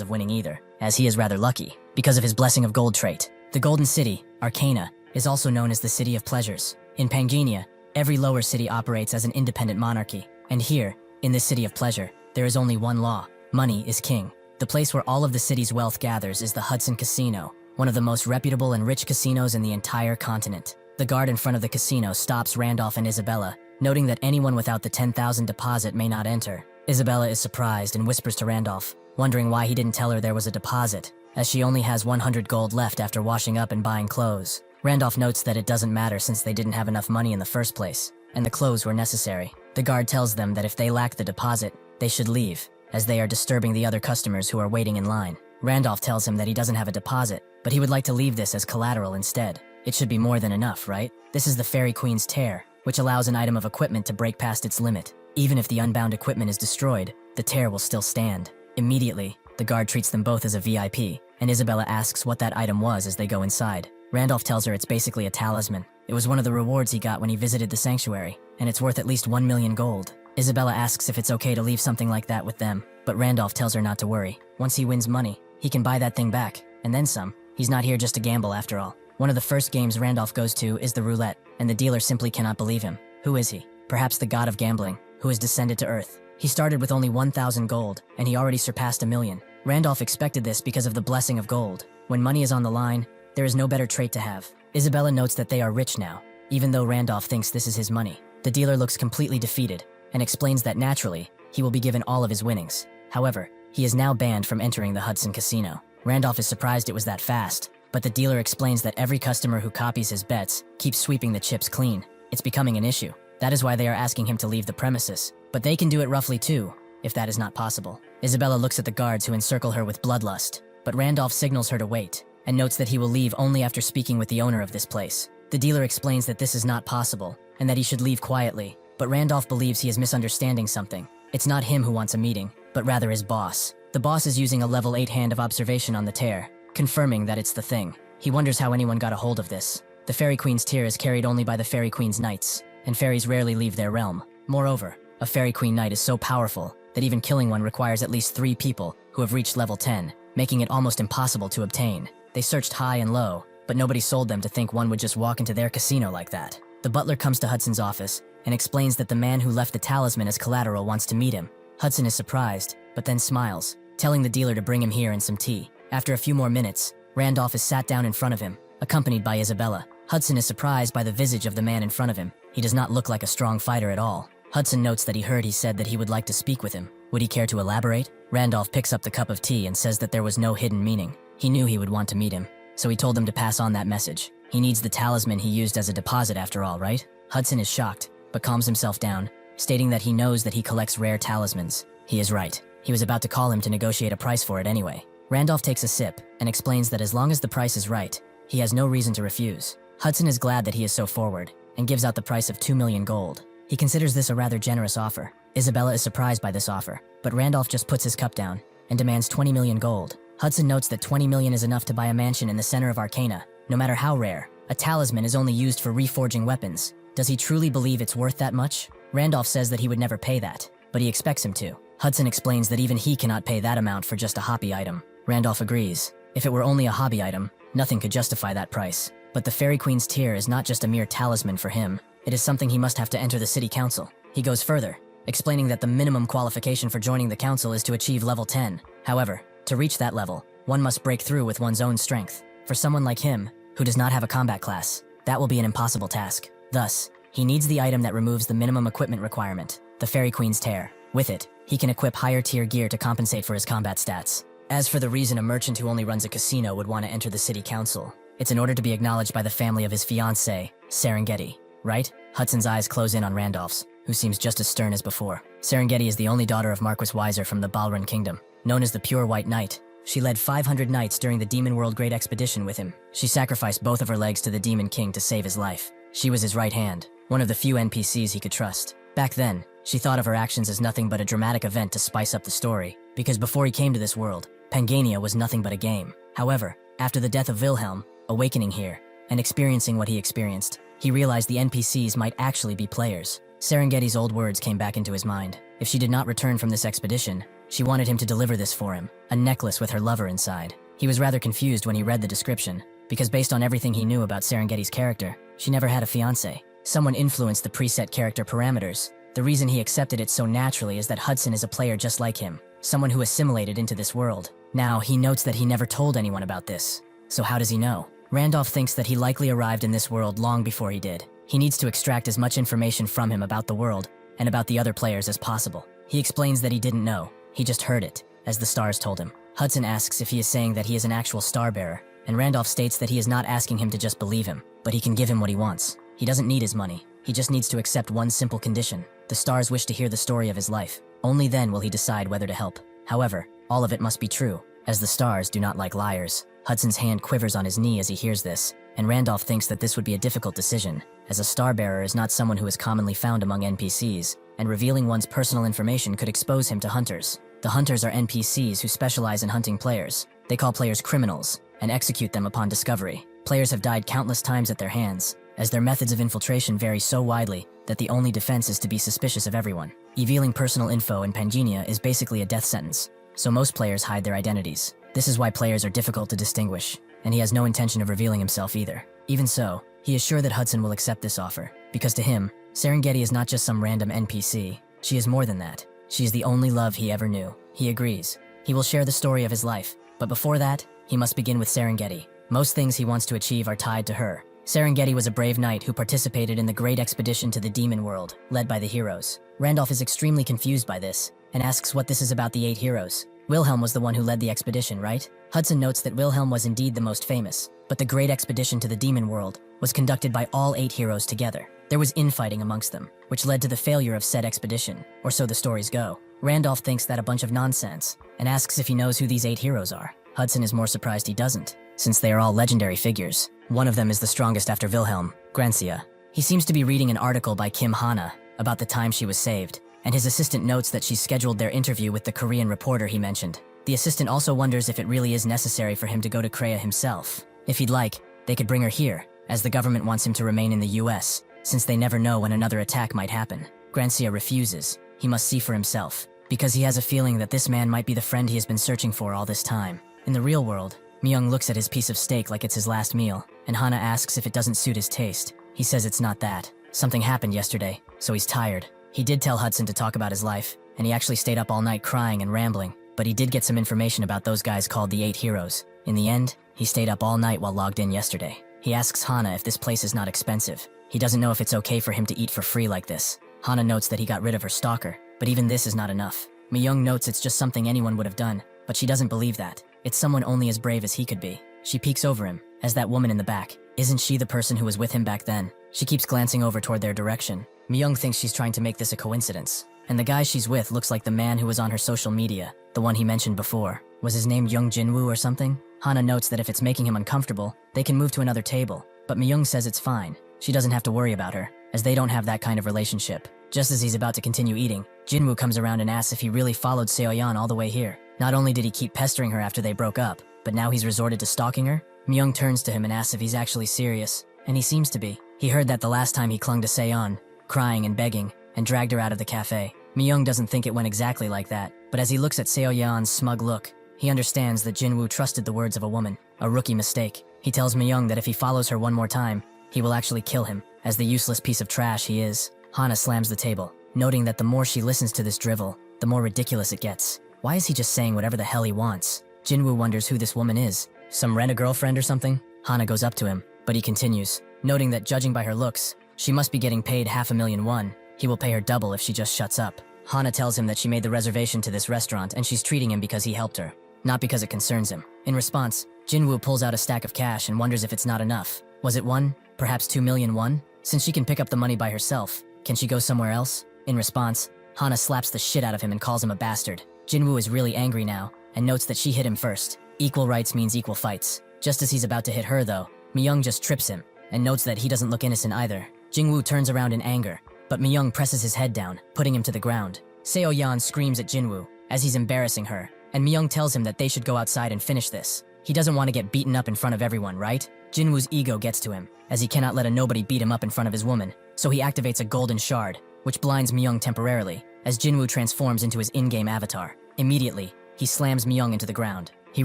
of winning either, as he is rather lucky, because of his Blessing of Gold trait. The Golden City, Arcana, is also known as the City of Pleasures. In Pangania, every lower city operates as an independent monarchy, and here, in this City of Pleasure, there is only one law: money is king. The place where all of the city's wealth gathers is the Hudson Casino, one of the most reputable and rich casinos in the entire continent. The guard in front of the casino stops Randolph and Isabella, noting that anyone without the 10,000 deposit may not enter. Isabella is surprised and whispers to Randolph, wondering why he didn't tell her there was a deposit, as she only has 100 gold left after washing up and buying clothes. Randolph notes that it doesn't matter since they didn't have enough money in the first place, and the clothes were necessary. The guard tells them that if they lack the deposit, they should leave, as they are disturbing the other customers who are waiting in line. Randolph tells him that he doesn't have a deposit, but he would like to leave this as collateral instead. It should be more than enough, right? This is the Fairy Queen's tear, which allows an item of equipment to break past its limit. Even if the unbound equipment is destroyed, the tear will still stand. Immediately, the guard treats them both as a VIP, and Isabella asks what that item was as they go inside. Randolph tells her it's basically a talisman. It was one of the rewards he got when he visited the sanctuary, and it's worth at least 1 million gold. Isabella asks if it's okay to leave something like that with them, but Randolph tells her not to worry. Once he wins money, he can buy that thing back, and then some. He's not here just to gamble after all. One of the first games Randolph goes to is the roulette, and the dealer simply cannot believe him. Who is he? Perhaps the god of gambling, who has descended to Earth. He started with only 1,000 gold, and he already surpassed 1 million. Randolph expected this because of the Blessing of Gold. When money is on the line, there is no better trait to have. Isabella notes that they are rich now, even though Randolph thinks this is his money. The dealer looks completely defeated, and explains that naturally, he will be given all of his winnings. However, he is now banned from entering the Hudson Casino. Randolph is surprised it was that fast, but the dealer explains that every customer who copies his bets keeps sweeping the chips clean. It's becoming an issue. That is why they are asking him to leave the premises. But they can do it roughly too, if that is not possible. Isabella looks at the guards who encircle her with bloodlust, but Randolph signals her to wait, and notes that he will leave only after speaking with the owner of this place. The dealer explains that this is not possible, and that he should leave quietly, but Randolph believes he is misunderstanding something. It's not him who wants a meeting, but rather his boss. The boss is using a level 8 hand of observation on the tear, confirming that it's the thing. He wonders how anyone got a hold of this. The Fairy Queen's tear is carried only by the Fairy Queen's knights, and fairies rarely leave their realm. Moreover, a Fairy Queen knight is so powerful that even killing one requires at least 3 people who have reached level 10, making it almost impossible to obtain. They searched high and low, but nobody sold them to think one would just walk into their casino like that. The butler comes to Hudson's office and explains that the man who left the talisman as collateral wants to meet him. Hudson is surprised, but then smiles, telling the dealer to bring him here and some tea. After a few more minutes, Randolph is sat down in front of him, accompanied by Isabella. Hudson is surprised by the visage of the man in front of him. He does not look like a strong fighter at all. Hudson notes that he said that he would like to speak with him. Would he care to elaborate? Randolph picks up the cup of tea and says that there was no hidden meaning. He knew he would want to meet him, so he told them to pass on that message. He needs the talisman he used as a deposit after all, right? Hudson is shocked, but calms himself down, stating that he knows that he collects rare talismans. He is right. He was about to call him to negotiate a price for it anyway. Randolph takes a sip and explains that as long as the price is right, he has no reason to refuse. Hudson is glad that he is so forward and gives out the price of 2 million gold. He considers this a rather generous offer. Isabella is surprised by this offer, but Randolph just puts his cup down and demands 20 million gold. Hudson notes that 20 million is enough to buy a mansion in the center of Arcana, no matter how rare. A talisman is only used for reforging weapons. Does he truly believe it's worth that much? Randolph says that he would never pay that, but he expects him to. Hudson explains that even he cannot pay that amount for just a hobby item. Randolph agrees. If it were only a hobby item, nothing could justify that price. But the Fairy Queen's tear is not just a mere talisman for him. It is something he must have to enter the city council. He goes further, explaining that the minimum qualification for joining the council is to achieve level 10. However, to reach that level, one must break through with one's own strength. For someone like him, who does not have a combat class, that will be an impossible task. Thus, he needs the item that removes the minimum equipment requirement, the Fairy Queen's tear. With it, he can equip higher tier gear to compensate for his combat stats. As for the reason a merchant who only runs a casino would want to enter the city council, it's in order to be acknowledged by the family of his fiancée, Serengeti, right? Hudson's eyes close in on Randolph's, who seems just as stern as before. Serengeti is the only daughter of Marquis Weiser from the Balrun Kingdom. Known as the Pure White Knight, she led 500 knights during the Demon World Great Expedition with him. She sacrificed both of her legs to the Demon King to save his life. She was his right hand, one of the few NPCs he could trust. Back then, she thought of her actions as nothing but a dramatic event to spice up the story. because before he came to this world, Pangania was nothing but a game. However, after the death of Wilhelm, awakening here, and experiencing what he experienced, he realized the NPCs might actually be players. Serengeti's old words came back into his mind. If she did not return from this expedition, she wanted him to deliver this for him, a necklace with her lover inside. He was rather confused when he read the description, because based on everything he knew about Serengeti's character, she never had a fiancé. Someone influenced the preset character parameters. The reason he accepted it so naturally is that Hudson is a player just like him, someone who assimilated into this world. Now, he notes that he never told anyone about this. So how does he know? Randolph thinks that he likely arrived in this world long before he did. He needs to extract as much information from him about the world and about the other players as possible. He explains that he didn't know, he just heard it, as the stars told him. Hudson asks if he is saying that he is an actual star bearer, and Randolph states that he is not asking him to just believe him, but he can give him what he wants. He doesn't need his money, he just needs to accept one simple condition. The stars wish to hear the story of his life. Only then will he decide whether to help. However, all of it must be true, as the stars do not like liars. Hudson's hand quivers on his knee as he hears this, and Randolph thinks that this would be a difficult decision, as a star bearer is not someone who is commonly found among NPCs, and revealing one's personal information could expose him to hunters. The hunters are NPCs who specialize in hunting players. They call players criminals, and execute them upon discovery. Players have died countless times at their hands, as their methods of infiltration vary so widely that the only defense is to be suspicious of everyone. Revealing personal info in Pangania is basically a death sentence, so most players hide their identities. This is why players are difficult to distinguish, and he has no intention of revealing himself either. Even so, he is sure that Hudson will accept this offer, because to him, Serengeti is not just some random NPC. She is more than that. She is the only love he ever knew. He agrees. He will share the story of his life, but before that, he must begin with Serengeti. Most things he wants to achieve are tied to her. Serengeti was a brave knight who participated in the great expedition to the demon world, led by the heroes. Randolph is extremely confused by this, and asks what this is about the 8 heroes. Wilhelm was the one who led the expedition, right? Hudson notes that Wilhelm was indeed the most famous, but the great expedition to the demon world was conducted by all 8 heroes together. There was infighting amongst them, which led to the failure of said expedition, or so the stories go. Randolph thinks that a bunch of nonsense, and asks if he knows who these 8 heroes are. Hudson is more surprised he doesn't, since they are all legendary figures. One of them is the strongest after Wilhelm, Grancia. He seems to be reading an article by Kim Hana about the time she was saved, and his assistant notes that she's scheduled their interview with the Korean reporter he mentioned. The assistant also wonders if it really is necessary for him to go to Korea himself. If he'd like, they could bring her here, as the government wants him to remain in the US, since they never know when another attack might happen. Grancia refuses. He must see for himself, because he has a feeling that this man might be the friend he has been searching for all this time. In the real world, Myung looks at his piece of steak like it's his last meal, and Hana asks if it doesn't suit his taste. He says it's not that. Something happened yesterday, so he's tired. He did tell Hudson to talk about his life, and he actually stayed up all night crying and rambling, but he did get some information about those guys called the 8 heroes. In the end, he stayed up all night while logged in yesterday. He asks Hana if this place is not expensive. He doesn't know if it's okay for him to eat for free like this. Hana notes that he got rid of her stalker, but even this is not enough. Myung notes it's just something anyone would have done, but she doesn't believe that. It's someone only as brave as he could be. She peeks over him, as that woman in the back. Isn't she the person who was with him back then? She keeps glancing over toward their direction. Myung thinks she's trying to make this a coincidence. And the guy she's with looks like the man who was on her social media, the one he mentioned before. Was his name Young Jinwoo or something? Hana notes that if it's making him uncomfortable, they can move to another table, but Myung says it's fine. She doesn't have to worry about her, as they don't have that kind of relationship. Just as he's about to continue eating, Jinwoo comes around and asks if he really followed Seoyeon all the way here. Not only did he keep pestering her after they broke up, but now he's resorted to stalking her? Myung turns to him and asks if he's actually serious, and he seems to be. He heard that the last time he clung to Seoyeon, crying and begging, and dragged her out of the cafe. Myung doesn't think it went exactly like that, but as he looks at Seoyeon's smug look, he understands that Jinwoo trusted the words of a woman, a rookie mistake. He tells Myung that if he follows her one more time, he will actually kill him, as the useless piece of trash he is. Hana slams the table, noting that the more she listens to this drivel, the more ridiculous it gets. Why is he just saying whatever the hell he wants? Jinwoo wonders who this woman is. Some rent-a-girlfriend or something? Hana goes up to him, but he continues, noting that judging by her looks, she must be getting paid 500,000 won. He will pay her double if she just shuts up. Hana tells him that she made the reservation to this restaurant and she's treating him because he helped her, not because it concerns him. In response, Jinwoo pulls out a stack of cash and wonders if it's not enough. Was it 1, perhaps 2 million won? Since she can pick up the money by herself, can she go somewhere else? In response, Hana slaps the shit out of him and calls him a bastard. Jinwoo is really angry now, and notes that she hit him first. Equal rights means equal fights. Just as he's about to hit her though, Myung just trips him, and notes that he doesn't look innocent either. Jinwoo turns around in anger, but Myung presses his head down, putting him to the ground. Seoyeon screams at Jinwoo, as he's embarrassing her, and Myung tells him that they should go outside and finish this. He doesn't want to get beaten up in front of everyone, right? Jinwoo's ego gets to him, as he cannot let a nobody beat him up in front of his woman, so he activates a golden shard, which blinds Myung temporarily, as Jinwoo transforms into his in-game avatar. Immediately, he slams Myung into the ground. He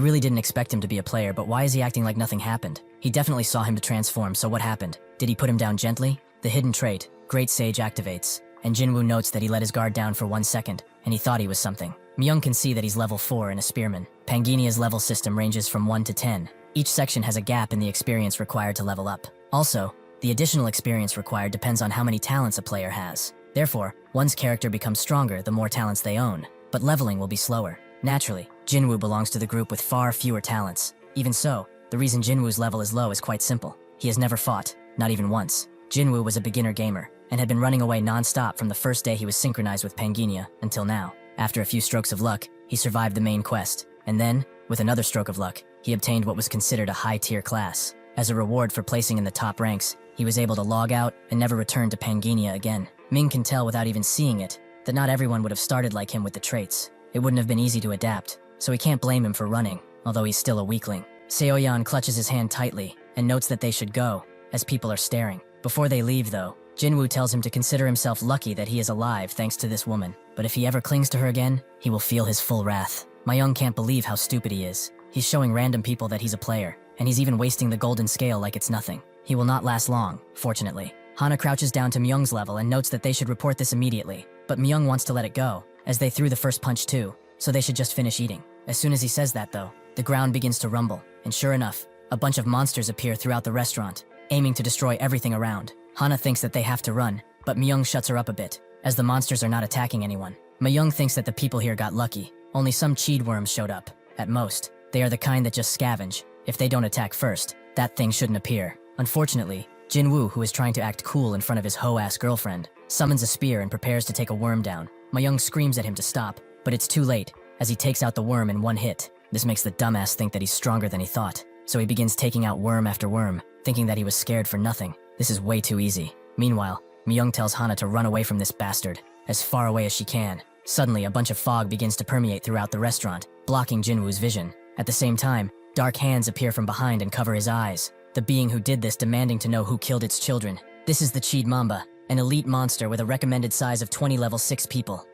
really didn't expect him to be a player, but why is he acting like nothing happened? He definitely saw him to transform, so what happened? Did he put him down gently? The hidden trait, Great Sage, activates, and Jinwoo notes that he let his guard down for 1 second, and he thought he was something. Myung can see that he's level 4 and a spearman. Panginia's level system ranges from 1 to 10. Each section has a gap in the experience required to level up. Also, the additional experience required depends on how many talents a player has. Therefore, one's character becomes stronger the more talents they own, but leveling will be slower. Naturally, Jinwoo belongs to the group with far fewer talents. Even so, the reason Jinwoo's level is low is quite simple. He has never fought, not even once. Jinwoo was a beginner gamer, and had been running away non-stop from the first day he was synchronized with Panginia until now. After a few strokes of luck, he survived the main quest, and then, with another stroke of luck, he obtained what was considered a high-tier class. As a reward for placing in the top ranks, he was able to log out and never return to Panginia again. Ming can tell without even seeing it that not everyone would have started like him with the traits. It wouldn't have been easy to adapt, so he can't blame him for running, although he's still a weakling. Seoyeon clutches his hand tightly and notes that they should go, as people are staring. Before they leave, though, Jinwoo tells him to consider himself lucky that he is alive thanks to this woman, but if he ever clings to her again, he will feel his full wrath. Myung can't believe how stupid he is. He's showing random people that he's a player, and he's even wasting the golden scale like it's nothing. He will not last long, fortunately. Hana crouches down to Myung's level and notes that they should report this immediately, but Myung wants to let it go, as they threw the first punch too, so they should just finish eating. As soon as he says that though, the ground begins to rumble, and sure enough, a bunch of monsters appear throughout the restaurant, aiming to destroy everything around. Hana thinks that they have to run, but Myung shuts her up a bit, as the monsters are not attacking anyone. Myung thinks that the people here got lucky. Only some cheed worms showed up. At most, they are the kind that just scavenge. If they don't attack first, that thing shouldn't appear. Unfortunately, Jinwoo, who is trying to act cool in front of his hoe-ass girlfriend, summons a spear and prepares to take a worm down. Myung screams at him to stop, but it's too late, as he takes out the worm in one hit. This makes the dumbass think that he's stronger than he thought, so he begins taking out worm after worm, thinking that he was scared for nothing. This is way too easy. Meanwhile, Myung tells Hana to run away from this bastard, as far away as she can. Suddenly, a bunch of fog begins to permeate throughout the restaurant, blocking Jinwoo's vision. At the same time, dark hands appear from behind and cover his eyes, the being who did this demanding to know who killed its children. This is the Cheed Mamba, an elite monster with a recommended size of 20 level 6 people.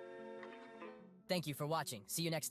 Thank you for watching. See you next